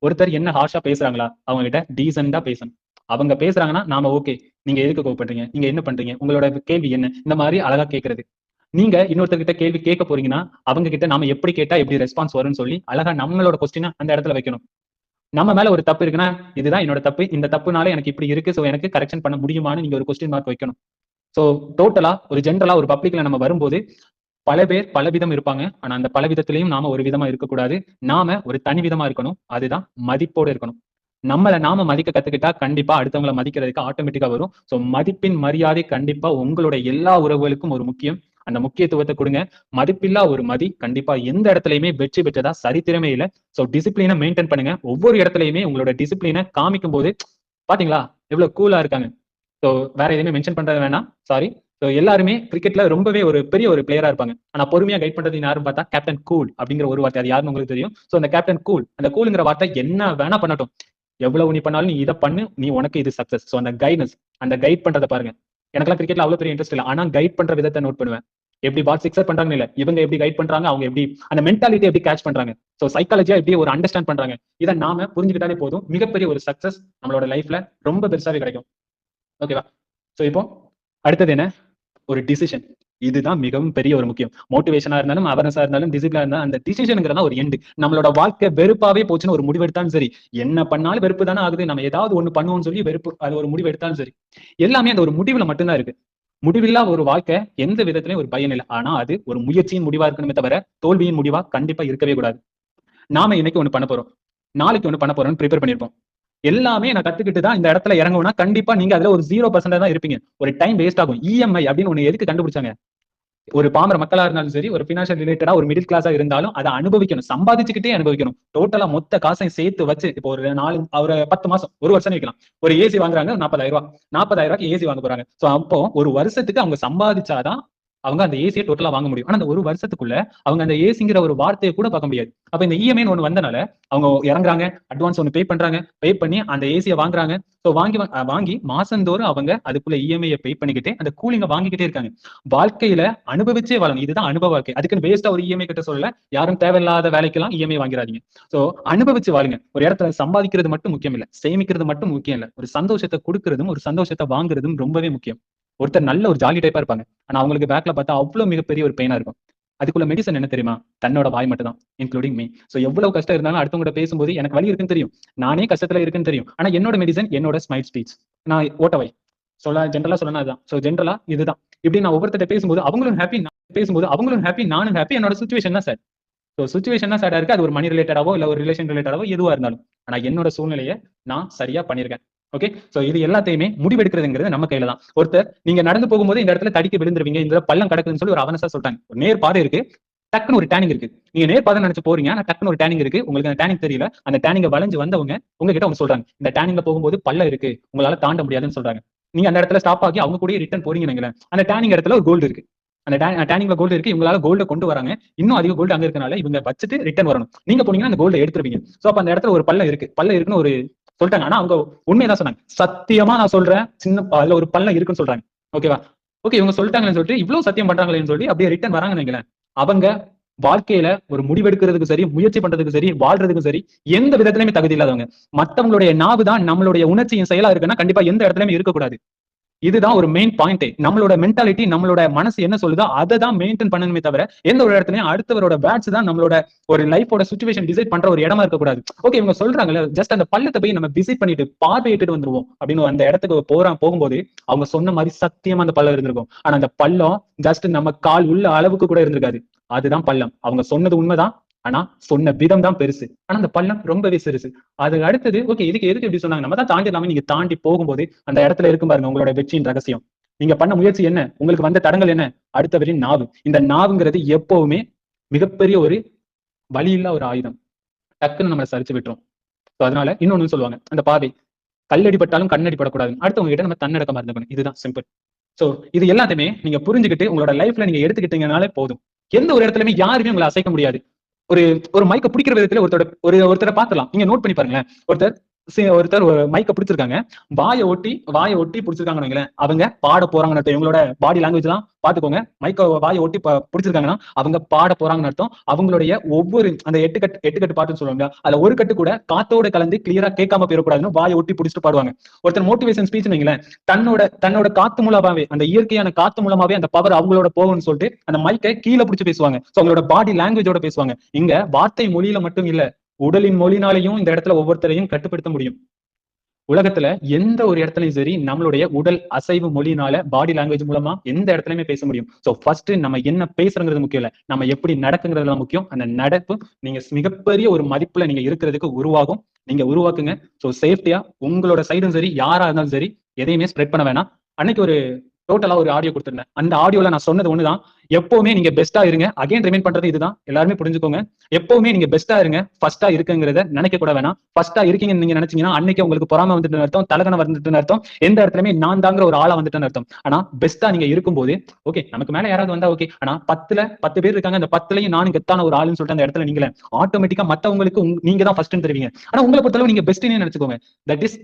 ஒருத்தர் என்ன ஹார்ஷா பேசுறாங்களா, அவங்க கிட்ட டீசென்ட்டா பேசணும். அவங்க பேசுறாங்கன்னா, நாம ஓகே. நீங்க எதுக்கு கோவப்படுறீங்க? நீங்க என்ன பண்றீங்க? உங்களோட கேள்வி என்ன? இந்த மாரி அழகா கேட்கிறது. நீங்க இன்னொருத்தர்கிட்ட கேள்வி கேட்க போறீங்கன்னா, அவங்க கிட்ட நாம எப்படி கேட்டா எப்படி ரெஸ்பான்ஸ் வரும்னு சொல்லி, அழகா நம்மளோட கொஸ்டின அந்த இடத்துல வைக்கணும். நம்ம மேல ஒரு தப்பு இருக்குன்னா, இதுதான் என்னோட தப்பு. இந்த தப்புனால எனக்கு இப்படி இருக்கு. சோ எனக்கு கரெக்ஷன் பண்ண முடியுமான்னு நீங்க ஒரு கொஸ்டின் மார்க் வைக்கணும். சோ டோட்டலா ஒரு ஜெனரலா ஒரு பப்ளிக்ல நம்ம வரும்போது, பல பேர் பலவிதம் இருப்பாங்க. ஆனா அந்த பலவிதத்திலயும் நாம ஒரு விதமா இருக்கக்கூடாது. நாம ஒரு தனி விதமா இருக்கணும். அதுதான் மதிப்போட இருக்கணும். நம்மள நாம மதிக்க கத்துக்கிட்டா கண்டிப்பா அடுத்தவங்கள மதிக்கிறதுக்கு ஆட்டோமேட்டிக்கா வரும். சோ மதிப்பின் மரியாதை கண்டிப்பா உங்களோட எல்லா உறவுகளுக்கும் ஒரு முக்கியம். அந்த முக்கியத்துவத்தை கொடுங்க. மதிப்பில்லா ஒரு மதி கண்டிப்பா எந்த இடத்துலயுமே வெற்றி பெற்றதா சரித்திரமே இல்ல. சோ டிசிப்ளினை மெயின்டைன் பண்ணுங்க. ஒவ்வொரு இடத்துலயுமே உங்களோட டிசிப்ளினை காமிக்கும் போது பாத்தீங்களா எவ்வளவு கூலா இருக்காங்க. சோ வேற எதுவுமே மென்ஷன் பண்றது வேணாம். சாரி. சோ எல்லாருமே கிரிக்கெட்ல ரொம்பவே ஒரு பெரிய ஒரு பிளேயரா இருப்பாங்க. ஆனா பொறுமையா கைட் பண்றது யாருன்னு பார்த்தா கேப்டன் கூல் அப்படிங்கிற ஒரு வார்த்தை. அது யாருன்னு உங்களுக்கு தெரியும். சோ அந்த கேப்டன் கூல், அந்த கூல்ங்கிற வார்த்தை என்ன வேணா பண்ணட்டும். எவ்வளவு நீ பண்ணாலும் நீ இதை பண்ணு, நீ உனக்கு இது சக்சஸ். சோ அந்த கைடன்ஸ், அந்த கைட் பண்றதை பாருங்க. எனக்கெல்லாம் கிரிக்கெட்ல அவ்வளவு பெரிய இன்ட்ரெஸ்ட் இல்ல. ஆனா கைட் பண்ற விதத்தை நோட் பண்ணுவேன். எப்படி பால் சிக்ஸர் பண்றாங்க இல்ல, இவங்க எப்படி கைட் பண்றாங்க, அவங்க எப்படி அந்த மென்டாலிட்டி எப்படி கேட்ச் பண்றாங்க. சோ சைக்காலஜியா எப்படி ஒரு அண்டர்ஸ்டாண்ட் பண்றாங்க. இதை நாம புரிஞ்சுக்கிட்டாலே போதும். மிகப்பெரிய ஒரு சக்சஸ் நம்மளோட லைஃப்ல ரொம்ப பெருசாவே கிடைக்கும். ஓகேவா? சோ இப்போ அடுத்தது என்ன? ஒரு டிசிஷன். இதுதான் மிகவும் பெரிய ஒரு முக்கியம். மோட்டிவேஷனா இருந்தாலும், அவேர்னஸா இருந்தாலும், டிசிப்ளினா இருந்தாலும் அந்த டிசிஷன்ங்கிறதா ஒரு எண்ட். நம்மளோட வாழ்க்கை வெறுப்பாவே போச்சுன்னு ஒரு முடிவு எடுத்தாலும் சரி, என்ன பண்ணாலும் வெறுப்பு தானே ஆகுது. நம்ம ஏதாவது ஒண்ணு பண்ணுவோம்னு சொல்லி வெறுப்பு அது ஒரு முடிவு எடுத்தாலும் சரி. எல்லாமே அந்த ஒரு முடிவுல மட்டும்தான் இருக்கு. முடிவில்லா ஒரு வாழ்க்கை எந்த விதத்திலயும் ஒரு பயன் இல்லை. ஆனா அது ஒரு முயற்சியின் முடிவா இருக்கணுமே தவிர, தோல்வியின் முடிவா கண்டிப்பா இருக்கவே கூடாது. நாம இன்னைக்கு ஒண்ணு பண்ண போறோம். நாளைக்கு ஒண்ணு பண்ண போறோம்னு ப்ரிப்பேர் பண்ணிருப்போம். எல்லாமே நான் கத்துக்கிட்டு தான் இந்த இடத்துல இறங்குவேன்னா, கண்டிப்பா நீங்க அதுல ஒரு 0% தான் இருப்பீங்க. ஒரு டைம் வேஸ்ட் ஆகும். இஎம்ஐ அப்படின்னு ஒண்ணு எதுக்கு கண்டுபிடிச்சாங்க? ஒரு பாமர மக்களா இருந்தாலும் சரி, ஒரு பினான்சியல் ரிலேட்டடா ஒரு மிடில் கிளாஸா இருந்தாலும் அதை அனுபவிக்கணும். சம்பாதிச்சுக்கிட்டே அனுபவிக்கணும். டோட்டலா மொத்த காசையும் சேர்த்து வச்சு இப்போ ஒரு 10 மாசம், ஒரு வருஷம் வைக்கலாம். ஒரு ஏசி வாங்குறாங்க 40,000. 40,000 ஏசி வாங்க போறாங்க. சோ அப்போ ஒரு வருஷத்துக்கு அவங்க சம்பாதிச்சாதான் அவங்க அந்த ஏசியை டோட்டலா வாங்க முடியும். ஆனா அந்த ஒரு வருஷத்துக்குள்ள அவங்க அந்த ஏசிங்கிற ஒரு வார்த்தையை கூட பார்க்க முடியாது. அப்ப இந்த இஎம்ஐன்னு ஒண்ணு வந்தனால அவங்க இறங்குறாங்க, அட்வான்ஸ் ஒண்ணு பே பண்றாங்க, பே பண்ணி அந்த ஏசியை வாங்குறாங்க. சோ வாங்கி மாசந்தோறும் அவங்க அதுக்குள்ள இஎம்ஐ பே பண்ணிக்கிட்டே அந்த கூலிங்க வாங்கிக்கிட்டே இருக்காங்க. வாழ்க்கையில அனுபவிச்சே வாழணும். இதுதான் அனுபவ வாழ்க்கை. அதுக்குன்னு வேஸ்டா ஒரு இஎம்ஐ கிட்ட சொல்லல. யாரும் தேவையில்லாத வேலைக்கெல்லாம் இஎம்ஐ வாங்கிறாதீங்க. சோ அனுபவிச்சு வாழுங்க. ஒரு இடத்துல சம்பாதிக்கிறது மட்டும் முக்கியம் இல்ல. சேமிக்கிறது மட்டும் முக்கியம் இல்ல. ஒரு சந்தோஷத்தை கொடுக்கறதும், ஒரு சந்தோஷத்தை வாங்குறதும் ரொம்பவே முக்கியம். ஒருத்தர் நல்ல ஒரு ஜாலி டைப்பா இருப்பாங்க. ஆனா அவங்களுக்கு பேக்ல பார்த்தா அவ்வளவு மிகப்பெரிய ஒரு பெயினா இருக்கும். அதுக்குள்ள மெடிசன் என்ன தெரியுமா? தன்னோட வாய் மட்டும் தான். Including me. சோ எவ்வளவு கஷ்டம் இருந்தாலும் அடுத்தவங்க பேசும்போது எனக்கு வலி இருக்குன்னு தெரியும். நானே கஷ்டத்துல இருக்குன்னு தெரியும். ஆனா என்னோட மெடிசன் என்னோட ஸ்மைல் ஸ்பீச். நான் ஓட்டவை. ஜென்ரலா சொல்லணும் அதுதான். சோ ஜென்ரலா இதுதான். இப்படி நான் ஒவ்வொருத்தர் பேசும்போது அவங்களும் ஹாப்பி, நானும் ஹாப்பி. என்னோட சுச்சுவேஷன் தான் சார். சோ சிச்சுவேஷன் தான் சேடா இருக்கு. அது ஒரு மணி ரிலேட்டடாவோ இல்ல ஒரு ரிலேஷன் ரிலேட்டடாவோ எதுவா இருந்தாலும். ஆனா என்னோட சூழ்நிலையை நான் சரியா பண்ணிருக்கேன். ஓகே. சோ இது எல்லாத்தையுமே முடிவெடுக்கிறதுங்கிறது நம்ம கையில தான். ஒருத்தர் நீங்க நடந்து போகும்போது இந்த இடத்துல தடிக்க விழுந்துருவீங்க, இந்த பள்ளம் கிடக்குதுன்னு சொல்லி ஒரு அவனஸா சொல்லிட்டாங்க. ஒரு நேர் பாதை இருக்கு, டக்குன்னு ஒரு டேனிங் இருக்கு. நீங்க நேர் பாதை நினைச்சு போறீங்க, ஆனா டக்குன்னு ஒரு டேனிங் இருக்கு. உங்களுக்கு அந்த டேனிங் தெரியல. அந்த டேனிங்க வளைஞ்சு வந்தவங்க உங்ககிட்ட அவங்க சொல்றாங்க, இந்த டேனிங்ல போகும்போது பள்ளம் இருக்கு, உங்களால தாண்ட முடியாதுன்னு சொல்றாங்க. நீங்க அந்த இடத்துல ஸ்டாப் ஆகி அவங்க கூட ரிட்டர்ன் போறீங்க. அந்த டேனிங் இடத்துல ஒரு கோல்டு இருக்கு. அந்த டேனிங்ல கோல்டு இருக்கு. இவங்களால கோல்ட கொண்டு வராங்க. இன்னும் அதிக கோல்டு அங்க இருக்கனால இவங்க வச்சுட்டு ரிட்டர்ன் வரணும். நீங்க போனீங்கன்னா அந்த கோல்ட எடுத்துருவீங்க. சோ அப்ப அந்த இடத்துல ஒரு பள்ளம் இருக்குன்னு ஒரு சொல்லிட்டாங்க. ஆனா அவங்க உண்மையதான் சொன்னாங்க. சத்தியமா நான் சொல்றேன், அதுல ஒரு பள்ளம் இருக்குன்னு சொல்றாங்க. ஓகேவா? ஓகே, இவங்க சொல்லிட்டாங்கன்னு சொல்லிட்டு இவ்வளவு சத்தியம் பண்றாங்களேன்னு சொல்லி அப்படியே ரிட்டர்ன் வராங்கன்னு வைங்களேன். அவங்க வாழ்க்கையில ஒரு முடிவெடுக்கிறதுக்கு சரி, முயற்சி பண்றதுக்கு சரி, வாழ்றதுக்கும் சரி, எந்த விதத்திலுமே தகுதி இல்லாதவங்க. மத்தவங்களுடைய நாவு தான் நம்மளுடைய உணர்ச்சியின் செயலா இருக்குன்னா கண்டிப்பா எந்த இடத்துலயுமே இருக்கக்கூடாது. இதுதான் ஒரு மெயின் பாயிண்ட். நம்மளோட மென்டாலிட்டி, நம்மளோட மனசு என்ன சொல்லுதோ அதை தான் மெயின்டைன் பண்ணணுமே தவிர எந்த ஒரு இடத்துலயும் அடுத்தவரோட பேட்ஸ் தான் நம்மளோட ஒரு லைஃபோட சிச்சுவேஷன் டிசைட் பண்ற ஒரு இடமா இருக்கக்கூடாது. ஓகே, இவங்க சொல்றாங்கல்ல, ஜஸ்ட் அந்த பள்ளத்தை போய் நம்ம விசிட் பண்ணிட்டு பார்வையிட்டு வந்துருவோம் அப்படின்னு அந்த இடத்துக்கு போகும்போது அவங்க சொன்ன மாதிரி சத்தியமா அந்த பள்ளம் இருந்திருக்கும். ஆனா அந்த பள்ளம் ஜஸ்ட் நம்ம கால் உள்ள அளவுக்கு கூட இருந்திருக்காது. அதுதான் பள்ளம். அவங்க சொன்னது உண்மைதான். ஆனா சொன்ன விதம் தான் பெருசு. ஆனா அந்த பள்ளம் ரொம்பவே சிறுசு. அது அடுத்தது ஓகே, எதுக்கு எப்படி சொன்னாங்க, நம்ம தான் தாண்டிடலாமே. நீங்க தாண்டி போகும்போது அந்த இடத்துல இருக்கும் பாருங்க உங்களோட வெற்றியின் ரகசியம். நீங்க பண்ண முயற்சி என்ன, உங்களுக்கு வந்த தடங்கள் என்ன, அடுத்தவரின் நாவு. இந்த நாவுங்கிறது எப்பவுமே மிகப்பெரிய ஒரு வலியில்லா ஒரு ஆயுதம். டக்குன்னு நம்மளை சரிச்சு விட்டுரும். அதனால இன்னொன்னு சொல்லுவாங்க, அந்த பாதை கல்லடிப்பட்டாலும் கண்ணடிப்படக்கூடாது. அடுத்தவங்க கிட்ட நம்ம தன்னடக்கமா இருந்துக்கணும். இதுதான் சிம்பிள். சோ இது எல்லாத்தையுமே நீங்க புரிஞ்சுக்கிட்டு உங்களோட லைஃப்ல நீங்க எடுத்துக்கிட்டீங்கனாலே போதும். எந்த ஒரு இடத்துலயுமே யாருமே உங்களை அசைக்க முடியாது. ஒரு ஒரு மைக்க பிடிக்கிற விதத்துல ஒருத்தரை பார்த்துலாம். நீங்க நோட் பண்ணி பாருங்களேன். ஒருத்தர் ஒரு மைக்க பிடிச்சிருக்காங்க. வாய ஒட்டி பிடிச்சிருக்காங்கன்னு வைங்களேன். அவங்க பாட போறாங்கன்னு அர்த்தம். இவங்களோட பாடி லாங்குவேஜ் எல்லாம் பாத்துக்கோங்க. வாய ஒட்டி பிடிச்சிருக்காங்கன்னா அவங்க பாட போறாங்கன்னு அர்த்தம். அவங்களுடைய ஒவ்வொரு அந்த எட்டு கட்டு பாட்டுன்னு சொல்லுவாங்க. அதுல ஒரு கட்டு கூட காத்தோட கலந்து கிளியரா கேட்காம போயிடக்கூடாதுன்னு வாய ஒட்டி பிடிச்சிட்டு பாடுவாங்க. ஒருத்தர் மோட்டிவேஷன் ஸ்பீச் வைங்களேன். தன்னோட காத்து மூலமாவே, அந்த இயற்கையான காத்து மூலமாவே அந்த பவர் அவங்களோட போகும்னு சொல்லிட்டு அந்த மைக்கை கீழே பிடிச்சு பேசுவாங்க. சோ அவங்களோட பாடி லாங்குவேஜோட பேசுவாங்க. இங்க வார்த்தை மொழியில மட்டும் இல்ல, உடலின் மொழினாலையும் இந்த இடத்துல ஒவ்வொருத்தரையும் கட்டுப்படுத்த முடியும். உலகத்துல எந்த ஒரு இடத்துலயும் சரி நம்மளுடைய உடல் அசைவு மொழினால, பாடி லாங்குவேஜ் மூலமா எந்த இடத்துலயுமே பேச முடியும். சோ ஃபர்ஸ்ட் நம்ம என்ன பேசுறங்கிறது முக்கியம் இல்ல, நம்ம எப்படி நடக்குங்கிறது முக்கியம். அந்த நடப்பு நீங்க மிகப்பெரிய ஒரு மதிப்புல நீங்க இருக்கிறதுக்கு உருவாகும். நீங்க உருவாக்குங்க. சோ சேஃப்டியா உங்களோட சைடும் சரி, யாரா இருந்தாலும் சரி, எதையுமே ஸ்ப்ரெட் பண்ண வேணாம். அன்னைக்கு ஒரு டோட்டலா ஒரு ஆடியோ கொடுத்திருந்தேன். அந்த ஆடியோல நான் சொன்னது ஒண்ணுதான். எப்பவுமே நீங்க பெஸ்டா இருங்க. அகைன் ரிமைண்ட் பண்றது இதுதான். எல்லாருமே புரிஞ்சுக்கோங்க. எப்பவுமே நீங்க பெஸ்டா இருங்க. ஃபர்ஸ்டா இருக்குங்கிறத நினைக்க கூட வேணாம். ஃபர்ஸ்டா இருக்கீங்கன்னு நீங்க நினைச்சீங்கன்னா அன்னைக்கு உங்களுக்கு பொறாம வந்துட்டு அர்த்தம், தலகணம் வந்துட்டுன்னு அர்த்தம், எந்த இடத்துலயுமே நான் தாங்கிற ஒரு ஆளா வந்துட்டுன்னு அர்த்தம். ஆனா பெஸ்டா நீங்க இருக்கும்போது ஓகே, நமக்கு மேல யாராவது வந்தா ஓகே, ஆனா 10 பேர் இருக்காங்க, அந்த 10லயும் நானும் கெத்தான ஒரு ஆளுன்னு சொல்லிட்டு அந்த இடத்துல நீங்களே ஆட்டோமேட்டிக்கா மத்தவங்களுக்கு நீங்க தான் ஃபர்ஸ்ட்னு தெரிவிங்க. ஆனா உங்களை பொறுத்தளவு நீங்க பெஸ்ட்னே நினைச்சுக்கோங்க. தட் இஸ்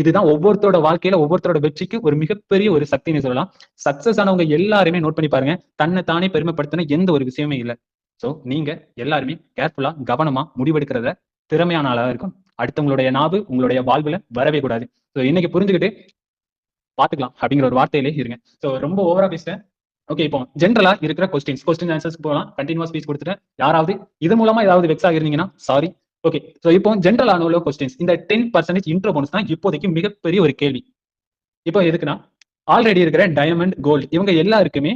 இதுதான் ஒவ்வொருத்தரோட வாழ்க்கையில ஒவ்வொருத்தரோட வெற்றிக்கு ஒரு மிகப்பெரிய ஒரு சக்தின்னு சொல்லலாம். சக்சஸ் ஆனவங்க எல்லாருமே நோட் பண்ணி பாருங்க, தன்னை தானே பெருமைப்படுத்தின எந்த ஒரு விஷயமே இல்லை. சோ நீங்க எல்லாருமே கேர்ஃபுல்லா, கவனமா முடிவெடுக்கிறத திறமையான ஆளா இருக்கும். அடுத்தவங்களுடைய நாவு உங்களுடைய வாழ்வுல வரவே கூடாது. சோ இன்னைக்கு புரிஞ்சுக்கிட்டு பாத்துக்கலாம் அப்படிங்கிற ஒரு வார்த்தையிலே இருங்க. சோ ரொம்ப ஓவரா பேசிட்டேன். ஓகே, இப்போ ஜென்ரலா இருக்கிற கொஸ்டின் ஆன்சர்ஸ் போகலாம். கண்டினியூவா ஸ்பீச் கொடுத்துட்டேன். யாராவது இது மூலமா ஏதாவது வெக்ஸ் ஆகிருந்தீங்கன்னா சாரி. ஓகே, சோ இப்போ ஜென்ரலான உள்ள கொஸ்டின்ஸ். இந்த 10% இன்ட்ரோ போனஸ் தான் இப்போதைக்கு மிகப்பெரிய ஒரு கேள்வி. இப்போ எதுக்குன்னா, ஆல்ரெடி இருக்கிற டைமண்ட், கோல்டு இவங்க எல்லாருக்குமே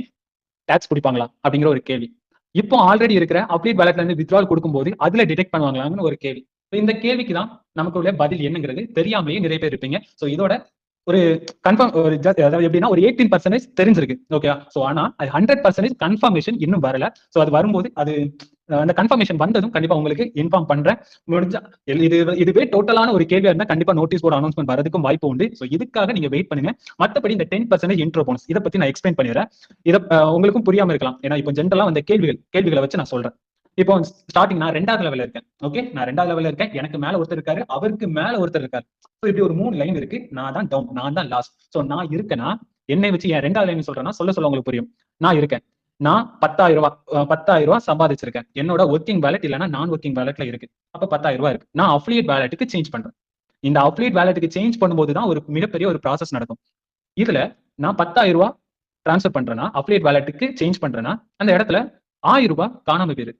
டாக்ஸ் பிடிப்பாங்களா அப்படிங்கிற ஒரு கேள்வி. இப்போ ஆல்ரெடி இருக்கிற அப்ளீட் வேலட்ல இருந்து வித்ட்ரால் கொடுக்கும்போது அதுல டிடெக்ட் பண்ணுவாங்களான்னு ஒரு கேள்வி. இந்த கேள்விக்கு தான் நமக்குள்ள பதில் என்னங்கிறது தெரியாமலேயே நிறைய பேர் இருப்பீங்க. சோ இதோட ஒரு கன்ஃபார்ம் அதாவது எப்படின்னா ஒரு 18% தெரிஞ்சிருக்கு. ஓகே, சோ ஆனா அது 100% கன்ஃபர்மேஷன் இன்னும் வரல. சோ அது வரும்போது அது அந்த கன்ஃபர்மேஷன் வந்ததும் கண்டிப்பா உங்களுக்கு இன்ஃபார்ம் பண்றேன். முடிஞ்சா இதுவே டோட்டலான ஒரு கேள்வியா இருந்தா கண்டிப்பா நோட்டீஸ் போர்டு அனௌன்ஸ்மெண்ட் வரதுக்கும் வாய்ப்பு உண்டு. சோ இதுக்காக நீங்க வெயிட் பண்ணுங்க. மத்தபடி இந்த 10% இன்ட்ரோ போனஸ் இதை பத்தி நான் எக்ஸ்பிளைன் பண்ணிடுறேன். இதை உங்களுக்கும் புரியாம இருக்கலாம். ஏன்னா இப்போ ஜென்ரலா அந்த கேள்விகளை வச்சு நான் சொல்றேன். இப்போ ஸ்டார்டிங் நான் 2வது லெவல்ல இருக்கேன். ஓகே, நான் 2வது லெவல்ல இருக்கேன். எனக்கு மேல ஒருத்தர் இருக்காரு, அவருக்கு மேல ஒருத்தர் இருக்காரு. சோ இப்படி ஒரு 3 லைன் இருக்கு. நான் தான் டவுன், நான் தான் லாஸ்ட். சோ நான் இருக்கேன்னா என்னை வச்சு என் 2வது லைன் சொல்றேன்னா சொல்ல உங்களுக்கு புரியும். நான் இருக்கேன். நான் 10,000 ரூபாய் சம்பாதிச்சிருக்கேன். என்னோட ஒர்க்கிங் வேலட் இல்லைன்னா நான் ஒர்க்கிங் வேலட்ல இருக்கு. அப்ப 10,000 ரூபாய் இருக்கு. நான் அஃபிலியேட் வேலட்டுக்கு சேஞ்ச் பண்றேன். இந்த அஃபிலியேட் வேலட்டுக்கு சேஞ்ச் பண்ணும்போது தான் ஒரு மிகப்பெரிய ஒரு ப்ராசஸ் நடக்கும். இதுல நான் 10,000 ரூபாய் டிரான்ஸ்ஃபர் பண்றேன்னா, அஃபிலியேட் வேலட்டுக்கு சேஞ்ச் பண்றேன்னா, அந்த இடத்துல 1000 ரூபாய் காணாம போயிரு.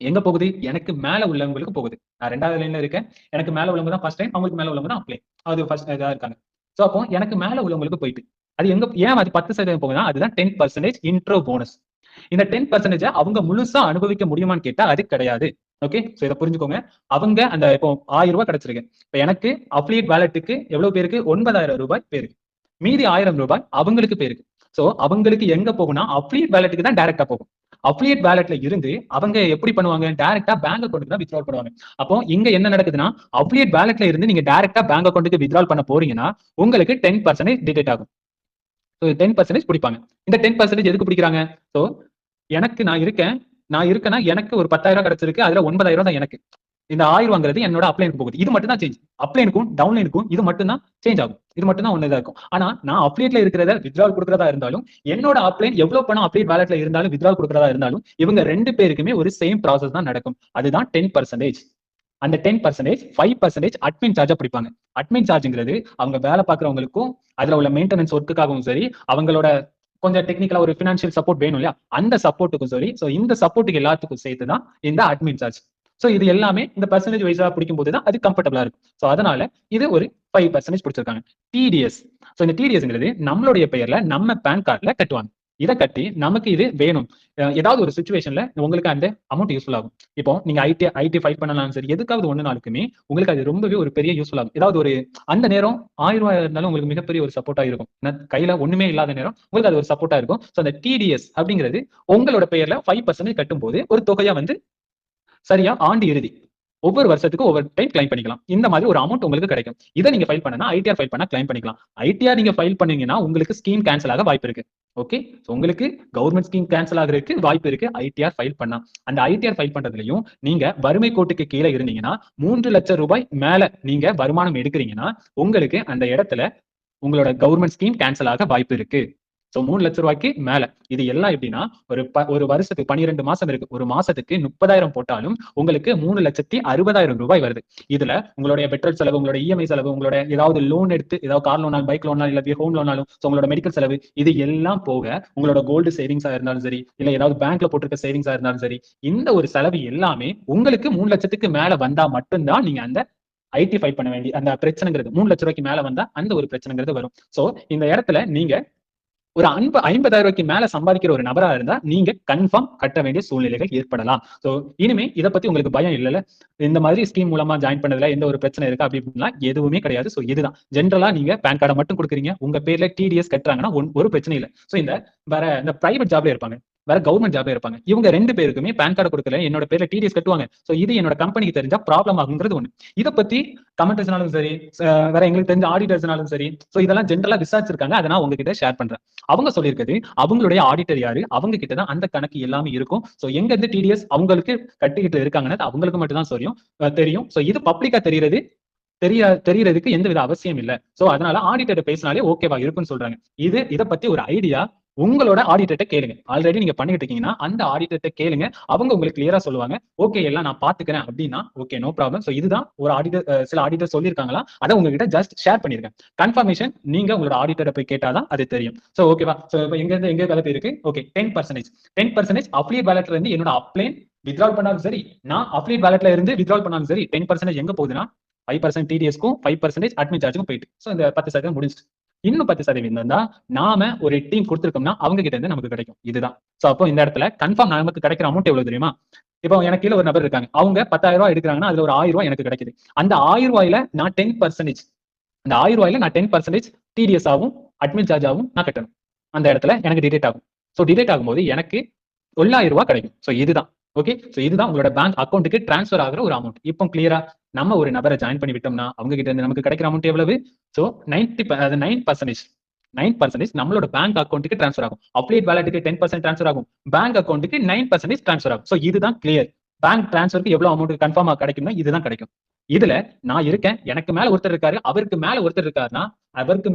எங்க போகுது? எனக்கு மேல உள்ளவங்களுக்கு போகுது. நான் 2வது லைன்ல இருக்கேன். எனக்கு மேல உள்ளவங்க தான் ஃபர்ஸ்ட் டைம், அவங்களுக்கு மேல உள்ளவங்க தான் அப்ளை. அது ஃபர்ஸ்ட் இதா இருக்காங்க. சோ அப்போ எனக்கு மேல உள்ளவங்களுக்கு போயிட்டு அது ஏன் அது 10% போகுதுன்னா அதுதான் 10% இன்ட்ரோ போனஸ். இந்த 10% அவங்க முழுசா அனுபவிக்க முடியுமான்னு கேட்டா அது கிடையாது. ஓகே, சோ இதை புரிஞ்சுக்கோங்க. அவங்க அந்த இப்போ 1000 ரூபாய் கிடைச்சிருக்கு. இப்ப எனக்கு அஃபிலியேட் வேலட்டுக்கு எவ்வளவு பேருக்கு? 9,000 ரூபாய் பேருக்கு. மீதி 1000 ரூபாய் அவங்களுக்கு பேருக்கு. சோ அவங்களுக்கு எங்க போகும்னா அஃபிலியேட் வேலட்டுக்கு தான் டைரக்டா போகும். அஃபிலியேட் வேலட்ல இருந்து அவங்க எப்படி பண்ணுவாங்க? டைரக்டா பேங்க் அக்கௌண்ட்டுக்கு தான் வித்ட்ரால் பண்ணுவாங்க. அப்போ இங்க என்ன நடக்குதுன்னா, அஃபிலியேட் வேலட்ல இருந்து நீங்க டைரக்டா பேங்க் அக்கௌண்ட்டுக்கு வித்ட்ரால் பண்ண போறீங்கன்னா உங்களுக்கு 10% டிடெக்ட் ஆகும். 10% பிடிப்பாங்க. இந்த 10% எதுக்கு பிடிக்கிறாங்க? சோ எனக்கு நான் இருக்கேன்னா எனக்கு ஒரு 10,000 கிடைச்சிருக்கு. அதுல 9,000 தான் எனக்கு. இந்த 1000ங்கிறது என்னோட அப்ளைனுக்கு போகுது. இது மட்டும் தான் சேஞ்ச். அப்ளைனுக்கும் டவுன்லைனுக்கும் இது மட்டும் தான் சேஞ்ச் ஆகும். இது மட்டும் தான் ஒண்ணா இருக்கும். ஆனா நான் அப்ளைட்ல இருக்கிறத வித்ட்ரால் கொடுக்கறதா இருந்தாலும், என்னோட அப்ளைன் எவ்வளவு பணம் அப்ளைட் வேலட்ல இருந்தாலும் வித்ட்ரால் கொடுக்கறதா இருந்தாலும், இவங்க 2 பேருக்குமே ஒரு சேம் ப்ராசஸ் தான் நடக்கும். அதுதான் 10%. அந்த 10% 5% அட்மின் சார்ஜா பிடிப்பாங்க. அட்மின் சார்ஜ்ங்கிறது அவங்க வேலை பார்க்கறவங்களுக்கும் அதுல உள்ள மெயின்டெனன்ஸ் ஒர்க்குக்காகவும் சரி, அவங்களோட கொஞ்சம் டெக்னிக்கலா ஒரு பினான்சியல் சப்போர்ட் வேணும் இல்லையா, அந்த சப்போர்ட்டுக்கும் சரி. சோ இந்த சப்போர்ட்டுக்கு எல்லாத்துக்கும் சேர்த்து தான் இந்த அட்மின் சார்ஜ். சோ இது எல்லாமே இந்த பெர்சன்டேஜ் வைஸா பிடிக்கும் போது தான் அது கம்ஃபர்டபுளா இருக்கும். சோ அதனால இது ஒரு 5% பிடிச்சிருக்காங்க. டிடிஎஸ். சோ இந்த டிடிஎஸ்ங்கிறது நம்மளுடைய பெயர்ல நம்ம பேன் கார்டுல கட்டுவாங்க. இதை கட்டி நமக்கு இது வேணும், ஏதாவது ஒரு சுச்சுவேஷன்ல உங்களுக்கு அந்த அமௌண்ட் யூஸ்ஃபுல் ஆகும். இப்போ நீங்க ஐடி ஃபைல் பண்ணலாம் சரி, எதுக்காவது ஒண்ணு நாளுக்குமே உங்களுக்கு அது ரொம்பவே ஒரு பெரிய யூஸ்ஃபுல் ஆகும். ஏதாவது ஒரு அந்த நேரம் 1000 ரூபாய் இருந்தாலும் உங்களுக்கு மிகப்பெரிய ஒரு சப்போர்ட்டா இருக்கும். கையில ஒண்ணுமே இல்லாத நேரம் உங்களுக்கு அது ஒரு சப்போர்ட்டா இருக்கும். சோ அந்த டிடிஎஸ் அப்படிங்கிறது உங்களோட பெயர்ல 5% கட்டும் போது ஒரு தொகையா வந்து சரியா ஆண்டு இறுதி ஒவ்வொரு வருஷத்துக்கு ஒவ்வொரு டைம் கிளைம் பண்ணிக்கலாம். இந்த மாதிரி ஒரு அமௌண்ட் உங்களுக்கு கிடைக்கும். இதை நீங்க ஃபைல் பண்ணனா ஐடிஆர் ஃபைல் பண்ணா கிளைம் பண்ணிக்கலாம். ஐடிஆர் நீங்க ஃபைல் பண்ணீங்கன்னா உங்களுக்கு ஸ்கீம் கேன்சல் ஆக வாய்ப்பு இருக்கு. ஓகே, உங்களுக்கு கவர்மெண்ட் ஸ்கீம் கேன்சல் ஆகிறதுக்கு வாய்ப்பு இருக்கு ஐடிஆர் ஃபைல் பண்ணா. அந்த ஐடிஆர் ஃபைல் பண்றதுலயும் நீங்க வறுமை கோட்டுக்கு கீழே இருந்தீங்கன்னா 3 லட்சம் ரூபாய் மேல நீங்க வருமானம் எடுக்கிறீங்கன்னா உங்களுக்கு அந்த இடத்துல உங்களோட கவர்மெண்ட் ஸ்கீம் கேன்சல் ஆக வாய்ப்பு இருக்கு. சோ 3 லட்சம் ரூபாய்க்கு மேல. இது எல்லாம் எப்படின்னா ஒரு வருஷத்துக்கு 12 மாசம் இருக்கு. ஒரு மாசத்துக்கு 30,000 போட்டாலும் உங்களுக்கு 3,60,000 ரூபாய் வருது. இதுல உங்களுடைய பெட்ரோல் செலவு, உங்களோட இஎம்ஐ செலவு, உங்களோட ஏதாவது லோன் எடுத்து ஏதாவது கார் லோனாலும் பைக் லோனாலும் இல்ல ஹோம் லோனாலும் உங்களோட மெடிக்கல் செலவு, இது எல்லாம் போக உங்களோட கோல்டு சேவிங்ஸா இருந்தாலும் சரி, இல்ல ஏதாவது பேங்க்ல போட்டிருக்க சேவிங்ஸா இருந்தாலும் சரி, இந்த ஒரு செலவு எல்லாமே உங்களுக்கு 3 லட்சத்துக்கு மேல வந்தா மட்டும்தான் நீங்க அந்த ஐடி ஃபைல் பண்ண வேண்டிய அந்த பிரச்சனைங்கிறது 3 லட்சம் ரூபாய்க்கு மேல வந்தா அந்த ஒரு பிரச்சனைங்கிறது வரும். சோ இந்த இடத்துல நீங்க ஒரு 50,000 ரூபாய்க்கு மேல சம்பாதிக்கிற ஒரு நபரா இருந்தா நீங்க கன்ஃபார்ம் கட்ட வேண்டிய சூழ்நிலைகள் ஏற்படலாம். சோ இனிமே இதை பத்தி உங்களுக்கு பயம் இல்லைல்ல. இந்த மாதிரி ஸ்கீம் மூலமா ஜாயின் பண்ணதுல எந்த ஒரு பிரச்சனை இருக்கா அப்படின்லாம் எதுவுமே கிடையாது. சோ இதுதான் ஜென்ரலா நீங்க பேன் கார்டை மட்டும் கொடுக்குறீங்க, உங்க பேர்ல டிடிஎஸ் கட்டுறாங்கன்னா ஒரு பிரச்சனை இல்லை. சோ இந்த வேற இந்த பிரைவேட் ஜாப்ல இருப்பாங்க, வேற கவர்மெண்ட் ஜாப்ல இருப்பாங்க, இவங்க 2 பேருக்குமே பேன் கார்டு கொடுக்கல, என்னோட பேர்ல டிடிஎஸ் கட்டுவாங்க. சோ இது என்னோட கம்பெனிக்கு தெரிஞ்சா ப்ராப்ளம் ஆகுங்கிறது ஒண்ணு. இதை பத்தி கமெண்டர்ஸ்னாலும் சரி, வேற எங்களுக்கு தெரிஞ்ச ஆடிட்டர்ஸ்னாலும் சரி, சோ இதெல்லாம் ஜென்ரலா விசாரிச்சிருக்காங்க. அதை நான் உங்ககிட்ட ஷேர் பண்றேன். அவங்க சொல்லியிருக்கிறது அவங்களுடைய ஆடிட்டர் யாரு, அவங்க கிட்ட தான் அந்த கணக்கு எல்லாமே இருக்கும். சோ எங்க இருந்து டிடிஎஸ் அவங்களுக்கு கட்டிக்கிட்டு இருக்காங்கன்னு அவங்களுக்கு மட்டும் தான் தெரியும். சோ இது பப்ளிக்கா தெரியறதுக்கு எந்த வித அவசியம் இல்ல. சோ அதனால ஆடிட்டர் பேசினாலே ஓகேவா இருக்குன்னு சொல்றாங்க. இதை பத்தி ஒரு ஐடியா உங்களோட ஆடிட்டர்ட்ட கேளுங்க. ஆல்ரெடி நீங்க பண்ணிட்டு இருக்கீங்கன்னா அந்த ஆடிட்டர்ட்ட கேளுங்க. அவங்க உங்களுக்கு கிளியரா சொல்லுவாங்க. ஓகே எல்லாம் நான் பாத்துக்கிறேன் அப்படின்னா ஓகே நோ ப்ராப்ளம். சோ இதுதான் ஒரு ஆடிட்டர், சில ஆடிட்டர் சொல்லியிருக்காங்களா, அதை உங்ககிட்ட ஜஸ்ட் ஷேர் பண்ணிருக்கேன். கன்ஃபர்மேஷன் நீங்க உங்களோட ஆடிட்டரை போய் கேட்டாதான் அது தெரியும். சோ ஓகேவா. சோ இப்போ எங்க வேலை இருக்கு. ஓகே 10% அஃபிலியேட் வேலட்ல இருந்து என்னோட அப்ளைன் வித்ட்ரால் பண்ணாலும் சரி, நான் அஃபிலியேட் வேலட்ல இருந்து வித்ட்ரால் பண்ணாலும் சரி, 10% எங்க போகுதுன்னா 5% டிடிஎஸ்க்கும் 5% அட்மின் சார்ஜுக்கும் போயிட்டு. சோ இந்த 10% முடிஞ்சிட்டு இன்னும் 10% தான் நாம ஒரு டீம் கொடுத்துருக்கோம்னா அவங்க கிட்ட இருந்து நமக்கு கிடைக்கும். இதுதான். சோ அப்போ இந்த இடத்துல கன்ஃபார்ம் நமக்கு கிடைக்கிற அமௌண்ட் எவ்வளவு தெரியுமா? இப்போ எனக்கு கீழே ஒரு நபர் இருக்காங்க, அவங்க 10,000 ரூபாய் எடுக்கிறாங்கன்னா அதுல ஒரு 1,000 ரூபாய் எனக்கு கிடைக்குது. அந்த 1,000 ரூபாயில நான் 10% அந்த 1,000 ரூபாயில நான் 10% டிடிஎஸ் ஆகும் அட்மின் சார்ஜ் ஆகும் நான் கட்டணும். அந்த இடத்துல எனக்கு டிடெக்ட் ஆகும். சோ டிடெக்ட் ஆகும்போது எனக்கு 9,000 ரூபாய் கிடைக்கும். சோ இதுதான். ஓகே, சோ இதுதான் உங்களோட பேங்க் அக்கௌண்ட்டுக்கு டிரான்ஸ்ஃபர் ஆகிற ஒரு அமௌண்ட். இப்போ கிளியரா நம்ம ஒரு நபரை ஜாயின் பண்ணி விட்டோம்னா அவங்க கிட்ட இருந்து நமக்கு கிடைக்கிற அமௌண்ட் எவ்வளவு? சோ 9% நம்மளோட பேங்க் அக்கௌண்ட்டுக்கு டிரான்ஸ்ஃபர் ஆகும். அப்ளியேட் வேலட்டுக்கு 10% டிரான்ஸ்ஃபர் ஆகும், பேங்க் அக்கௌண்ட்டுக்கு 9% டிரான்ஸ்ஃபர் ஆகும். சோ இதுதான் கிளியர். பேங்க் டிரான்ஸ்ஃபருக்கு எவ்வளவு அமௌண்ட் கன்ஃபார்மா கிடைக்கும்னா இதுதான் கிடைக்கும். இதுல நான் இருக்கேன், எனக்கு மேல ஒருத்தர் இருக்காரு, அவருக்கு மேல ஒருத்தர் இருக்காருன்னா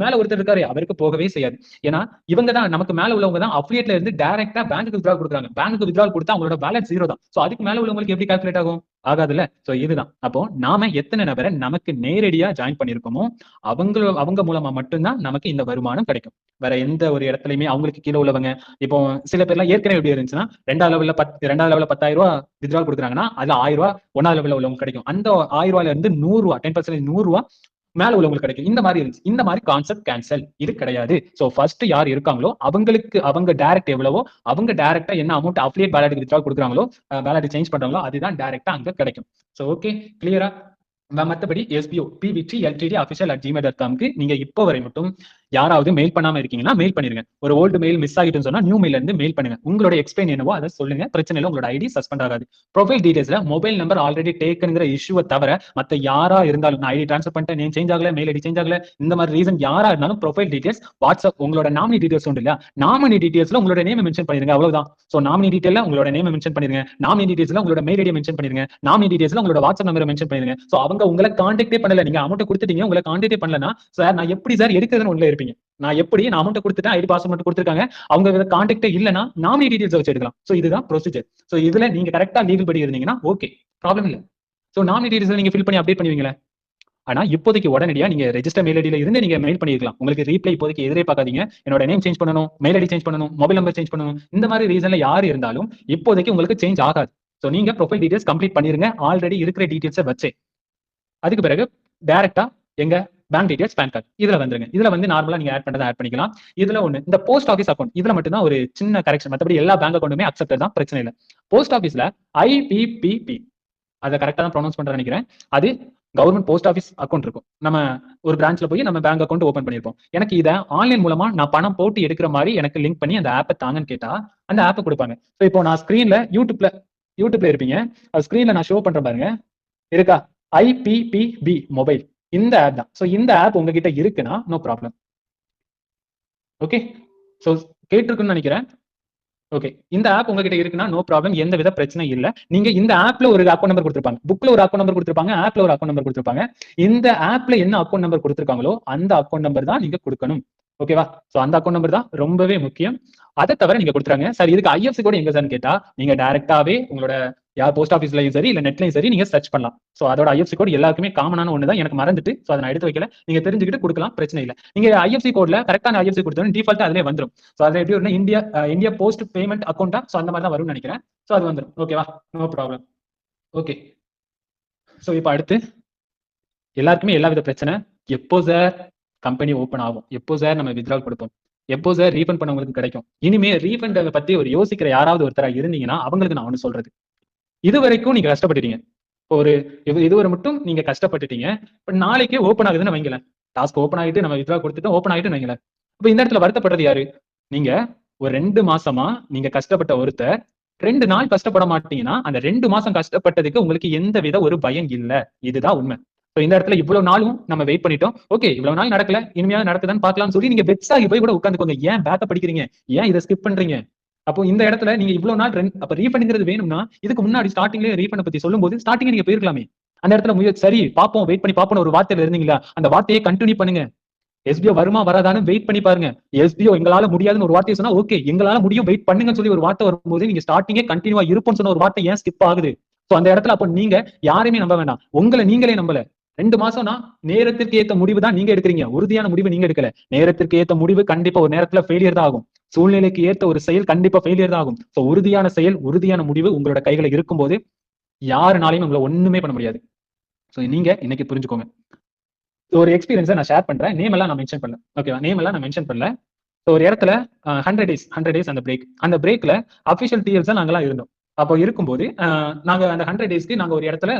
அவருக்கு போகவே செய்யாது. ஏன்னா இவங்க தான் நமக்கு மேல உள்ளவங்க தான் அஃபிலியேட்ல இருந்து டைரக்டா பேங்க்குக்கு வித்ட்ரால் கொடுக்குறாங்க. பேங்க்குக்கு வித்ட்ரால் கொடுத்தா அவங்களோட பேலன்ஸ் 0 தான். சோ அதுக்கு மேல உள்ளவங்களுக்கு எப்படி கால்குலேட் ஆகும்? ஆகாதுல்ல. சோ இதுதான். அப்போ நாம எத்தனை நபரை நமக்கு நேரடியா ஜாயின் பண்ணிருக்கோமோ அவங்க மூலமா மட்டும்தான் நமக்கு இந்த வருமானம் கிடைக்கும். வேற எந்த ஒரு இடத்துலயுமே அவங்களுக்கு கீழே உள்ளவங்க, இப்போ சில பேர்லாம் ஏற்கனவே எப்படி இருந்துச்சுன்னா 2வது லெவல்ல 10,000 ரூபாய் வித்ட்ரால் கொடுக்குறாங்கன்னா அதுல 1,000 ரூபாய் 1வது லெவல்ல உள்ளவங்க கிடைக்கும். அந்த 1,000 ரூபாயில இருந்து 100 ரூபாய் 10% 100 ரூபாய் மேல உள்ளவங்களுக்கு கிடைக்கும். இந்த மாதிரி இருந்துச்சு. இந்த மாதிரி கான்செப்ட் கேன்சல் இது கிடையாது. சோ ஃபர்ஸ்ட் யார் இருக்காங்களோ அவங்களுக்கு அவங்க டைரக்ட் எவ்வளவோ அவங்க டைரக்டா என்ன அமௌண்ட் அஃபிலியேட் வேலட் வித்ட்ரால் கொடுக்குறாங்களோ வேலட் சேஞ்ச் பண்றாங்களோ அதுதான் டைரக்டா அங்க கிடைக்கும். சோ ஓகே கிளியரா. மத்தபடி SBO pvtltd@gmail.com நீங்க இப்போ வரை மட்டும் யாராவது மெயில் பண்ணாம இருக்கீங்கன்னா மெயில் பண்ணிருங்க. ஒரு ஓல்டு மெயில் மிஸ் ஆகிட்டுன்னு சொன்னா நியூ மெயில இருந்து மெயில் பண்ணுங்க. உங்களோட எக்ஸ்பிளைன் என்னவோ அதை சொல்லுங்க. பிரச்சனை இல்லை, உங்களோட ஐடி சஸ்பெண்ட் ஆகாது. ப்ரொஃபைல் டீடைல்ஸ்ல மொபைல் நம்பர் ஆல்ரெடி டேக்கன்ங்கிற இஷ்யூவை தவிர மத்த யாரா இருந்தாலும் நான் ஐடி ட்ரான்ஸ்ஃபர் பண்ணிட்டேன், நேம் சேஞ்ச் ஆகல, மெயில் ஐடி சேஞ்ச் ஆகல, இந்த மாதிரி ரீசன் யாரா இருந்தாலும் ப்ரொஃபைல் டீடைல்ஸ் வாட்ஸ்அப் உங்களோட நாமினி டீடைல்ஸ் உண்டு இல்லையா, நாமினி டீடைல்ஸ்ல உங்களோட நேம் மென்ஷன் பண்ணிருங்க. அவ்வளவுதான். சோ நாமினி டீடைல்ல உங்களோட நேம் மென்ஷன் பண்ணிருங்க, நாமினி டீடைல்ஸ்ல உங்களோட மெயில் ஐடி மென்ஷன் பண்ணிருங்க, நாமினி டீடைல்ஸ்ல உங்களோட வாட்ஸ்அப் நம்பர் மென்ஷன் பண்ணிருங்க. சோ அவங்க உங்களை கான்டாக்டே பண்ணல, நீங்க அமௌண்ட் கொடுத்துட்டீங்க, உங்களை கான்டாக்டே பண்ணலனா சார் நான் எப்படி சார் எடுக்கிறதுன்னு உள்ள இருப்பீங்க. நான் அமௌண்ட் கொடுத்துட்டேன், ஐடி பாஸ்வேர்ட் மட்டும் கொடுத்துருக்காங்க, அவங்க கான்டாக்டே இல்லனா நாமினி டீடைல்ஸ் வச்சு எடுக்கலாம். சோ இதுதான் ப்ரொசீஜர். சோ இதுல நீங்க கரெக்டா லீகல் படி இருந்தீங்கன்னா ஓகே ப்ராப்ளம் இல்ல. சோ நாமினி டீடைல்ஸ் நீங்க ஃபில் பண்ணி அப்டேட் பண்ணுவீங்களா? ஆனா இப்போதைக்கு உடனடியா நீங்க ரெஜிஸ்டர் மெயில் ஐடியில இருந்து நீங்க மெயில் பண்ணிருக்கலாம். உங்களுக்கு ரீப்ளை இப்போதைக்கு எதிரே பார்க்காதீங்க. என்னோட நேம் சேஞ்ச் பண்ணணும், மெயில் ஐடி சேஞ்ச் பண்ணணும், மொபைல் நம்பர் சேஞ்ச் பண்ணணும், இந்த மாதிரி ரீசன்ல யார் இருந்தாலும் இப்போதைக்கு உங்களுக்கு சேஞ்ச் ஆகாது. சோ நீங்க ப்ரொஃபைல் டீடைல்ஸ் கம்ப்ளீட் பண்ணிருங்க ஆல்ரெடி இருக்கிற டீடைல்ஸை வச்சு. அதுக்கு பிறகு டைரக்டா எங்க பேங்க் டீடைல்ஸ், பேன் கார்டு இதுல வந்துருங்க. இதுல வந்து நார்மலா நீங்க ஆட் பண்றதை ஆட் பண்ணிக்கலாம். இதுல ஒண்ணு இந்த போஸ்ட் ஆஃபீஸ் அக்கௌண்ட் இதுல மட்டும் தான் ஒரு சின்ன கரெக்ஷன், மத்தபடி எல்லா பேங்க் அக்கௌண்ட்டுமே அக்செப்டட் தான், பிரச்சனை இல்லை. போஸ்ட் ஆஃபீஸ்ல IPPP அதை கரெக்டா தான் ப்ரொனவுன்ஸ் பண்றேன் நினைக்கிறேன். அது கவர்மெண்ட் போஸ்ட் ஆஃபீஸ் அக்கௌண்ட் இருக்கும். நம்ம ஒரு பிரான்ச்ல போய் நம்ம பேங்க் அக்கௌண்ட் ஓபன் பண்ணிருப்போம். எனக்கு இதை ஆன்லைன் மூலமா நான் பணம் போட்டு எடுக்கிற மாதிரி எனக்கு லிங்க் பண்ணி அந்த ஆப்பை தாங்கன்னு கேட்டா அந்த ஆப்பை கொடுப்பாங்க. ஸோ இப்போ நான் ஸ்கிரீன்ல யூடியூப்ல இருப்பீங்க, அது ஸ்கிரீன்ல நான் ஷோ பண்றேன் பாருங்க. இருக்கா? IPPB மொபைல், இந்த ஆப் தான். ஸோ இந்த ஆப் உங்ககிட்ட இருக்குன்னா நோ ப்ராப்ளம். ஓகே, ஸோ கேட்டிருக்குன்னு நினைக்கிறேன். ஓகே, இந்த ஆப் உங்ககிட்ட இருக்குன்னா நோ ப்ராப்ளம், எந்த வித பிரச்சனை இல்ல. நீங்க இந்த ஆப்ல ஒரு அக்கௌண்ட் நம்பர் கொடுத்திருப்பாங்க, புக்ல ஒரு அக்கௌண்ட் நம்பர் கொடுத்திருப்பாங்க, ஆப்ல ஒரு அக்கௌண்ட் நம்பர் கொடுத்திருப்பாங்க. இந்த ஆப்ல என்ன அக்கௌண்ட் நம்பர் கொடுத்திருக்காங்களோ அந்த அக்கௌண்ட் நம்பர் தான் நீங்க கொடுக்கணும். ஓகேவா? சோ அந்த அக்கௌண்ட் நம்பர் தான் ரொம்பவே முக்கியம். அதை தவிர நீங்க கொடுத்துறாங்க. சார் இதுக்கு IFSC கோட் எங்க சார்னு கேட்டா, நீங்க டைரக்டாவே உங்களோட யார் போஸ்ட் ஆஃபீஸ்லயும் சரி இல்ல நெட்லயும் சரி நீங்க சர்ச் பண்ணலாம். சோ அதோட IFSC கோட் எல்லாருக்குமே காமனான ஒண்ணுதான். எனக்கு மறந்துட்டு சோ அதை நான் எடுத்து வைக்கல. நீங்க தெரிஞ்சுக்கிட்டு கொடுக்கலாம், பிரச்சனை இல்ல. நீங்க IFSC கோட்ல கரெக்டான IFSC கொடுத்தோம் டிஃபால்ட்டா அதிலே வந்துரும். சோ அது எப்படி வரும்னா இந்தியா போஸ்ட் பேமெண்ட் அக்கௌண்டா, சோ அந்த மாதிரி தான் வரும்னு நினைக்கிறேன். சோ அது வந்துரும். ஓகேவா? No problem. ஓகே, சோ இப்போ அடுத்து எல்லாருக்குமே எல்லா வித பிரச்சனை. எப்போ சார் கம்பெனி ஓபன் ஆகும்? எப்போ சார் நம்ம வித்ட்ரால் கொடுப்போம்? எப்போ சார் ரீஃபண்ட் பண்ண உங்களுக்கு கிடைக்கும்? இனிமே ரீஃபண்ட் பத்தி ஒரு யோசிக்கிற யாராவது ஒருத்தரா இருந்தீங்கன்னா அவங்களுக்கு நான் ஒண்ணு சொல்றது, இது வரைக்கும் நீங்க கஷ்டப்பட்டுட்டீங்க. ஒரு இதுவரை மட்டும் நீங்க கஷ்டப்பட்டுட்டீங்க. இப்ப நாளைக்கே ஓபன் ஆகுதுன்னு வைங்களேன். டாஸ்க் ஓபன் ஆகிட்டு நம்ம வித்ட்ரா கொடுத்துட்டு ஓபன் ஆகிட்டு வைங்களேன். அப்ப இந்த இடத்துல வருத்தப்படுறது யாரு? நீங்க ஒரு 2 மாசமா நீங்க கஷ்டப்பட்ட ஒருத்தர் 2 நாள் கஷ்டப்பட மாட்டீங்கன்னா அந்த 2 மாசம் கஷ்டப்பட்டதுக்கு உங்களுக்கு எந்த வித ஒரு பயம் இல்ல. இதுதான் உண்மை. இந்த இடத்துல இவ்வளவு நாளும் நம்ம வெயிட் பண்ணிட்டோம். ஓகே, இவ்வளவு நாள் நடக்கல, இனிமையாவது நடக்குதான்னு பார்க்கலாம்னு சொல்லி நீங்க வெக்ஸ் ஆகி போய் கூட உட்காந்துக்கோங்க. ஏன் பேக்கப் படிக்கிறீங்க? ஏன் இதை ஸ்கிப் பண்றீங்க? அப்போ இந்த இடத்துல நீங்க இவ்வளவு நாள் அப்ப ரீஃபண்ட்ங்கிறது வேணும்னா இதுக்கு முன்னாடி ஸ்டார்டிங்ல ரீஃபண்ட் பத்தி சொல்லும்போது ஸ்டார்டிங் நீங்க போயிருக்கலாமே. அந்த இடத்துல சரி பாப்போம், வெயிட் பண்ணி பாப்போம் ஒரு வார்த்தையில இருந்தீங்களா, அந்த வார்த்தையை கண்டினியூ பண்ணுங்க. SBO வருமா வராதான்னு வெயிட் பண்ணி பாருங்க. SBO எங்களால முடியாதுன்னு ஒரு வார்த்தையை சொன்னா ஓகே, எங்களால முடியும் வெயிட் பண்ணுங்கன்னு சொல்லி ஒரு வார்த்தை வரும்போது நீங்க ஸ்டார்டிங்கே கண்டினியூவா இருப்போம்னு சொன்ன ஒரு வார்த்தை ஏன் ஸ்கிப் ஆகுது? சோ அந்த இடத்துல அப்ப நீங்க யாரையுமே நம்ப வேண்டாம், உங்களை நீங்களே நம்பல. 2 மாசம்னா நேரத்திற்கு ஏத்த முடிவு தான் நீங்க எடுக்கிறீங்க, உறுதியான முடிவு நீங்க எடுக்கல. நேரத்திற்கு ஏத்த முடிவு கண்டிப்பா ஒரு நேரத்துல ஃபெயிலியர் தான் ஆகும். சூழ்நிலைக்கு ஏத்த ஒரு செயல் கண்டிப்பா ஃபெயிலியர் தான் ஆகும். சோ உறுதியான செயல், உறுதியான முடிவு உங்களோட கைகளை இருக்கும்போது யாருனாலையும் உங்களை ஒண்ணுமே பண்ண முடியாது. சோ நீங்க இன்னைக்கு புரிஞ்சுக்கோங்க. ஒரு எக்ஸ்பீரியன்ஸை நான் ஷேர் பண்றேன். நேம் எல்லாம் நான் மென்ஷன் பண்ணல. ஓகேவா? நேம் எல்லாம் நான் மென்ஷன் பண்ணல. ஒரு இடத்துல 100 டேஸ் அந்த பிரேக்ல அபிஷியல் டிஎல்ஸ் தான் நாங்கெல்லாம் இருந்தோம். அப்போ இருக்கும்போது நாங்க அந்த 100 டேஸ்க்கு நாங்க ஒரு இடத்துல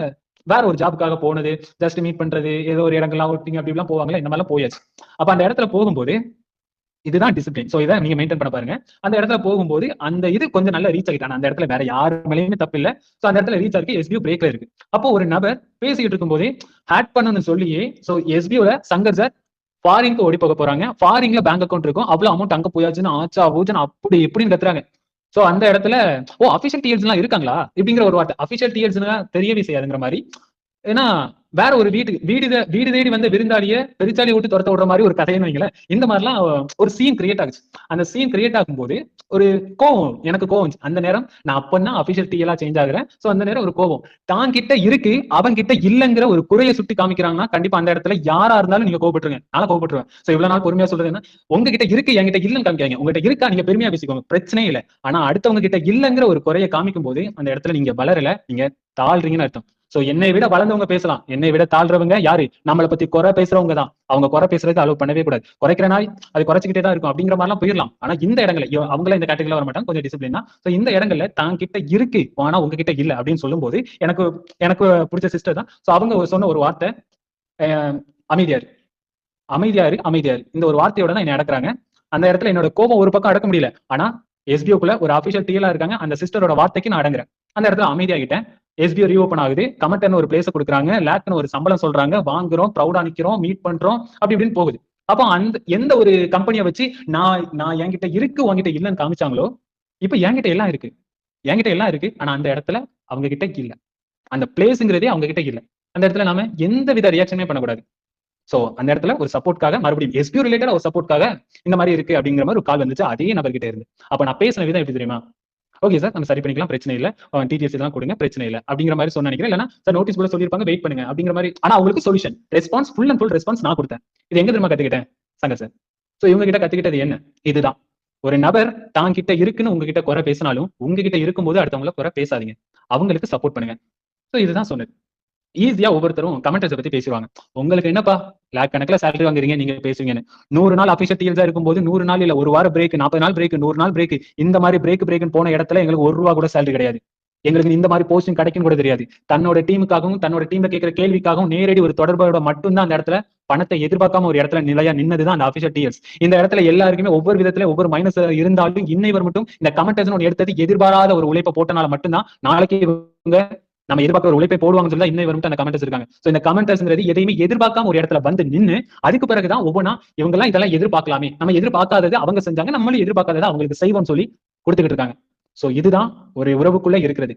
வேற ஒரு ஜாபுக்காக போனது, ஜஸ்ட் மீட் பண்றது, ஏதோ ஒரு இடங்கள்லாம் ஓட்டிங் அப்படி எல்லாம் போவாங்களா, இந்த மாதிரிலாம் போயாச்சு. அப்ப அந்த இடத்துல போகும்போது இதுதான் டிசிப்ளின். சோ இதை நீங்க மெயின்டைன் பண்ண பாருங்க. அந்த இடத்துல போகும்போது அந்த இது கொஞ்சம் நல்லா ரீச் ஆகிட்டாங்க. அந்த இடத்துல வேற யாரு மேலேயுமே தப்பு இல்ல. சோ அந்த இடத்துல ரீச் ஆகி SBO பிரேக்ல இருக்கு. அப்போ ஒரு நபர் பேசிக்கிட்டு இருக்கும் போதே ஹேக் பண்ணணும்னு சொல்லியே சோ SBOல சங்கர் சார் ஃபாரினுக்கு ஓடி போக போறாங்க, ஃபாரின்ல பேங்க் அக்கௌண்ட் இருக்கும், அவ்வளவு அமௌண்ட் அங்க போயாச்சுன்னு ஆச்சா ஊஜன் அப்படி எப்படின்னு கத்துறாங்க. சோ அந்த இடத்துல அபிஷியல் டிஎல்ஸ் எல்லாம் இருக்காங்களா இப்படிங்கிற ஒரு வார்த்தை, அபிஷியல் டிஎல்ஸ் தெரியவே செய்யாதுங்கிற மாதிரி. ஏன்னா வேற ஒரு வீடு தேடி வந்த விருந்தாளிய பெருச்சாலி விட்டு துரத்த விடுற மாதிரி ஒரு கதைன்னு வைங்களேன். இந்த மாதிரிலாம் ஒரு சீன் கிரியேட் ஆகுச்சு. அந்த சீன் கிரியேட் ஆகும்போது ஒரு எனக்கு கோவம். அந்த நேரம் நான் அப்பன்னா அபிஷியல் டிஎலா சேஞ்ச் ஆகுறேன். சோ அந்த நேரம் ஒரு கோவம் தான் கிட்ட இருக்கு, அவன் கிட்ட இல்லங்கிற ஒரு குறையை சுட்டி காமிக்கிறாங்கன்னா கண்டிப்பா அந்த இடத்துல யாரா இருந்தாலும் நீங்க கோவப்பட்டுருங்க. நான் கோவப்பட்டுருவேன். சோ இவ்வளவு நாள் பொறுமையா சொல்றது என்ன, உங்ககிட்ட இருக்கு என்கிட்ட இல்லன்னு காமிக்காங்க. உங்ககிட்ட இருக்கா நீங்க பெருமையா பேசிக்கோங்க, பிரச்சனையே இல்லை. ஆனா அடுத்தவங்க கிட்ட இல்லங்கிற ஒரு குறையை காமிக்கும் போது அந்த இடத்துல நீங்க வளரல, நீங்க தாழ்றீங்கன்னு அர்த்தம். சோ என்னை விட வளர்ந்தவங்க பேசலாம், என்னை விட தாழ்றவங்க யாரு, நம்மளை பத்தி குறை பேசுறவங்க தான். அவங்க குறை பேசுறது அலோவ் பண்ணவே கூடாது. குறைக்கிற நாய் அது குறைச்சிக்கிட்டே தான் இருக்கும் அப்படிங்கிற மாதிரிலாம் போயிடலாம். ஆனா இந்த இடங்கள்ல அவங்கள இந்த கேட்டகரியில வர மாட்டாங்க, கொஞ்சம் டிசிப்ளின் தான். சோ இந்த இடங்கள்ல தான் கிட்ட இருக்கு ஆனா உங்ககிட்ட இல்ல அப்படின்னு சொல்லும் போது எனக்கு பிடிச்ச சிஸ்டர் தான். சோ அவங்க சொன்ன ஒரு வார்த்தை அமைதியாரு அமைதியாரு அமைதியாரு, இந்த ஒரு வார்த்தையோட தான் என்ன அடக்குறாங்க. அந்த இடத்துல என்னோட கோபம் ஒரு பக்கம் அடக்க முடியல. ஆனா SBOக்குள்ள ஒரு அபிஷியல் டிஎலா இருக்காங்க, அந்த சிஸ்டரோட வார்த்தைக்கு நான் அடங்குறேன். அந்த இடத்துல அமைதியாகிட்டேன். SBO ரீஓபன் ஆகுது, கமெண்ட்னு ஒரு பிளேஸ் கொடுக்குறாங்க, லேக்னு ஒரு சம்பளம் சொல்றாங்க, வாங்குறோம், ப்ரௌடா நிக்கிறோம், மீட் பண்றோம், அப்படி இப்படின்னு போகுது. அப்போ அந்த எந்த ஒரு கம்பெனியை வச்சு நான் என்கிட்ட இருக்கு உங்ககிட்ட இல்லைன்னு காமிச்சாங்களோ, இப்ப என்கிட்ட எல்லாம் இருக்கு ஆனா அந்த இடத்துல அவங்க கிட்ட இல்ல. அந்த பிளேஸ்ங்கிறதே அவங்க கிட்ட இல்ல. அந்த இடத்துல நாம எந்த வித ரியாக்ஷனே பண்ணக்கூடாது. சோ அந்த இடத்துல ஒரு சப்போர்ட்காக மறுபடியும் SBO ரிலேட்டட் ஒரு சப்போர்ட்காக இந்த மாதிரி இருக்கு அப்படிங்கிற மாதிரி ஒரு கால் வந்துச்சு, அதே நபர்கிட்ட இருந்து. அப்ப நான் பேசின விதம் எப்படி தெரியுமா, ஓகே சார் நம்ம சரி பண்ணிக்கலாம், பிரச்சனை இல்ல, TTS எல்லாம் கொடுங்க, பிரச்சனை இல்ல அப்படிங்கிற மாதிரி சொன்ன நினைக்கிறேன். இல்லைன்னா சார் நோட்டீஸ் கூட சொல்லியிருப்பாங்க, வெயிட் பண்ணுங்க அப்படிங்கிற மாதிரி. ஆனா அவங்களுக்கு solution response full and full response நான் கொடுத்தேன். இது எங்க தெரியுமா கத்துக்கிட்டேன், சங்க சார். சோ இவங்க கிட்ட கத்துக்கிட்டது என்ன, இதுதான். ஒரு நபர் தான் கிட்ட இருக்குன்னு உங்ககிட்ட குறை பேசினாலும் உங்ககிட்ட இருக்கும்போது அடுத்தவங்களை குறை பேசாதீங்க, அவங்களுக்கு சப்போர்ட் பண்ணுங்க. சோ இதுதான் சொன்னது. ஈஸியா ஒவ்வொருத்தரும் கமெண்டர்ஸ் பத்தி பேசுவாங்க. உங்களுக்கு என்னப்பா லேக் கணக்குல சேலரி வாங்குறீங்க, நீங்க பேசுவீங்கன்னு. 100 நாள் அபிஷியல் டிஎல்ஸா இருக்கும்போது 100 நாள் இல்ல, ஒரு வாரம் பிரேக், 40 நாள் பிரேக், 100 நாள் பிரேக், இந்த மாதிரி பிரேக் போன இடத்துல எங்களுக்கு ₹1 கூட சேலரி கிடையாது. எங்களுக்கு இந்த மாதிரி போஸ்டிங் கிடைக்கும் கூட தெரியாது. தன்னோட டீமுக்காகவும் தன்னோட டீம்ல கேட்கிற கேள்விக்காகவும் நேரடி ஒரு தொடர்போட மட்டும்தான் அந்த இடத்துல பணத்தை எதிர்பார்க்காம ஒரு இடத்துல நிலையா நின்னதுதான் அந்த அபிஷியல் டிஎல்ஸ். இந்த இடத்துல எல்லாருக்குமே ஒவ்வொரு விதத்துல ஒவ்வொரு மைனஸ் இருந்தாலும் இன்னைவர் மட்டும் இந்த கமெண்டர்ஸ் எடுத்தது எதிர்பாராத ஒரு உழைப்பை போட்டனால மட்டும்தான் நாளைக்கு இவங்க நம்ம எதிர்பார்க்க ஒரு உழைப்பை போடுவாங்கன்னு சொல்லி இன்னும் வரும் அந்த கமெண்டர்ஸ் இருக்காங்க. சோ இந்த கமெண்டர்ஸ்ங்கிறது எதையுமே எதிர்பார்க்காம ஒரு இடத்துல வந்து நின்னு அதுக்கு பிறகுதான் ஒவ்வொன்னா இவங்க எல்லாம் இதெல்லாம் எதிர்பார்க்கலாமே, நம்ம எதிர்பார்க்காதது அவங்க செஞ்சாங்க, நம்மளும் எதிர்பார்க்காததை அவங்களுக்கு செய்வோம்னு சொல்லி கொடுத்துக்கிட்டு இருக்காங்க. சோ இதுதான் ஒரு உறவுக்குள்ள இருக்கிறது.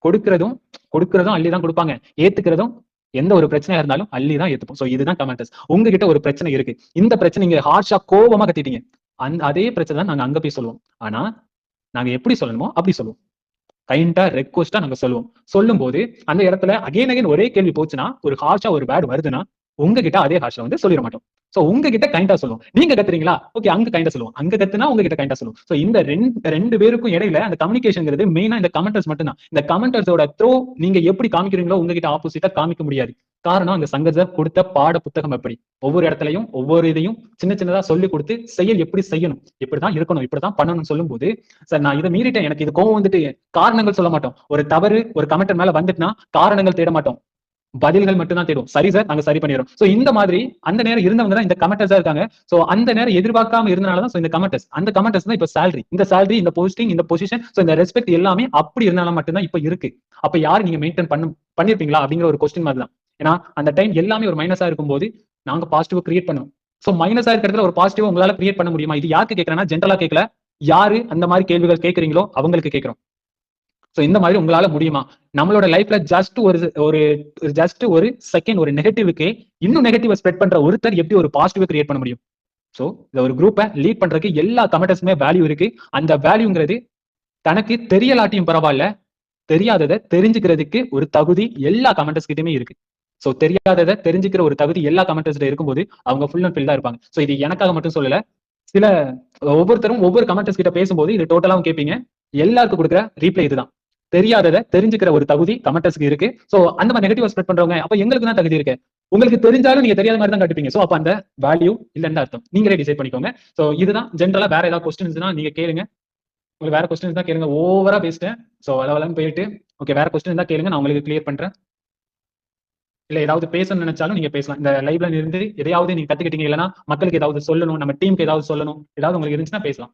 கொடுக்கிறதும் கொடுக்கிறதும் அள்ளிதான் கொடுப்பாங்க, ஏத்துக்கிறதும் எந்த ஒரு பிரச்சனையா இருந்தாலும் அள்ளிதான் ஏத்துப்போம். சோ இதுதான் கமெண்டர்ஸ். உங்ககிட்ட ஒரு பிரச்சனை இருக்கு, இந்த பிரச்சனை நீங்க ஹார்ஷா கோவமா கத்திட்டீங்க, அதே பிரச்சனை தான் நாங்க அங்க போய் சொல்லுவோம். ஆனா நாங்க எப்படி சொல்லணுமோ அப்படி சொல்லுவோம். கைண்டா ரெக்வஸ்டா நாங்க சொல்லுவோம். சொல்லும் போது அந்த இடத்துல அகைன் ஒரே கேள்வி போச்சுன்னா, ஒரு ஹார்ஷா ஒரு வேர்டு வருதுன்னா உங்ககிட்ட அதே ஹார்ஷா வந்து சொல்லிட மாட்டோம். சோ உங்ககிட்ட கைண்டா சொல்லுவோம். நீங்க கத்துறீங்களா, ஓகே அங்க கைண்டா சொல்லுவோம், அங்க கத்துனா உங்ககிட்ட கைண்டா சொல்லுவோம். சோ இந்த ரெண்டு பேருக்கும் இடையில அந்த கம்யூனிகேஷன்ங்கிறது மெயினா இந்த கமெண்டர்ஸ் மட்டும் தான். இந்த கமெண்டர்ஸோட த்ரோ நீங்க எப்படி காமிக்கிறீங்களோ உங்ககிட்ட ஆப்போசிட்டா காமிக்க முடியாது. காரணம் அந்த சங்கர் கொடுத்த பாட புத்தகம் எப்படி ஒவ்வொரு இடத்துலயும் ஒவ்வொரு இதையும் சின்ன சின்னதா சொல்லி கொடுத்து செயல் எப்படி செய்யணும், இப்படிதான் இருக்கணும், இப்படிதான் பண்ணணும்னு சொல்லும் போது, சார் நான் இதை மீறிட்டேன், எனக்கு இது கோவம் வந்துட்டு, காரணங்கள் சொல்ல மாட்டோம். ஒரு தவறு ஒரு கமெண்டர் மேல வந்துட்டுனா காரணங்கள் தேட மாட்டோம், பதில்கள் மட்டும் தான் தேடும். சரி சார் நாங்க சரி பண்ணிடுறோம். சோ இந்த மாதிரி அந்த நேரம் இருந்தவங்க தான் இந்த கமெண்டர்ஸா இருக்காங்க. சோ அந்த நேரம் எதிர்பார்க்காம இருந்தனாலதான் இந்த கமெண்டர்ஸ், அந்த கமெண்டர்ஸ் தான் இப்ப சேலரி, இந்த சேலரி, இந்த போஸ்டிங், இந்த பொசிஷன், சோ இந்த ரெஸ்பெக்ட் எல்லாமே அப்படி இருந்தாலும் மட்டும்தான் இப்ப இருக்கு. அப்ப யாரு நீங்க மெயின்டைன் பண்ணிருப்பீங்களா அப்படிங்கிற ஒரு கொஸ்டின் மாதிரி தான். ஏன்னா அந்த டைம் எல்லாமே ஒரு மைனஸா இருக்கும்போது நாங்க பாசிட்டிவ் கிரியேட் பண்ணுவோம். சோ மைனஸா இருக்கிறதுல ஒரு பாசிட்டிவ் உங்களால கிரியேட் பண்ண முடியுமா? இது யாருக்கு கேட்கறேன்னா ஜென்ரலா கேட்கல, யாரு அந்த மாதிரி கேள்விகள் கேட்கறீங்களோ அவங்களுக்கு கேட்கிறோம். சோ இந்த மாதிரி உங்களால முடியுமா? நம்மளோட லைஃப்ல ஜஸ்ட் ஒரு செகண்ட் ஒரு நெகட்டிவ்க்கு இன்னும் நெகட்டிவ் ஸ்ப்ரெட் பண்ற ஒருத்தர் எப்படி ஒரு பாசிட்டிவ் கிரியேட் பண்ண முடியும்? சோ இந்த ஒரு குரூப்பை லீட் பண்றதுக்கு எல்லா கமெண்டர்ஸுமே வேல்யூ இருக்கு. அந்த வேல்யூங்கிறது தனக்கு தெரியலாட்டியும் பரவாயில்ல, தெரியாததை தெரிஞ்சுக்கிறதுக்கு ஒரு தகுதி எல்லா கமெண்டர்ஸ் கிட்டயுமே இருக்கு. சோ தெரியாததை தெரிஞ்சுக்கிற ஒரு தகுதி எல்லா கமெண்டர்ஸ்ல இருக்கும்போது அவங்க ஃபுல் அண்ட் ஃபில் தான் இருப்பாங்க. சோ இது எனக்காக மட்டும் சொல்லல, சில ஒவ்வொருத்தரும் ஒவ்வொரு கமெண்டர்ஸ் கிட்ட பேசும்போது இது டோட்டலாவும் கேட்பீங்க. எல்லாருக்கும் கொடுக்குற ரீப்ளை இதுதான். தெரியாததை தெரிஞ்சுக்கிற ஒரு தகுதி கமெண்டர்ஸ்க்கு இருக்கு. சோ அந்த மாதிரி நெகட்டிவ் ஸ்ப்ரெட் பண்றவங்க அப்ப எங்களுக்கு தான் தகுதி இருக்கு. உங்களுக்கு தெரிஞ்சாலும் நீங்க தெரியாத மாதிரி தான் காட்டுப்பீங்க. சோ அப்ப அந்த வேல்யூ இல்லன்னு அர்த்தம். நீங்களே டிசைட் பண்ணிக்கோங்க. சோ இதுதான் ஜென்ரலா. வேற ஏதாவது கொஸ்டின்ஸ்னா நீங்க கேளுங்க. உங்களுக்கு வேற கொஸ்டின்ஸ் தான் கேளுங்க. ஓவரா பேசிட்டேன். சோ அளவெல்லாம் போயிட்டு ஓகே, வேற கொஸ்டின் தான் கேளுங்க, நான் உங்களுக்கு கிளியர் பண்றேன். இல்ல ஏதாவது பேசணும்னு நினைச்சாலும் நீங்க பேசலாம். இந்த லைவ்ல இருந்து எதையாவது நீங்க கத்துக்கிட்டீங்க, இல்லைன்னா மக்களுக்கு ஏதாவது சொல்லணும், நம்ம டீமுக்கு ஏதாவது சொல்லணும், ஏதாவது உங்களுக்கு இருந்துச்சுன்னா பேசலாம்.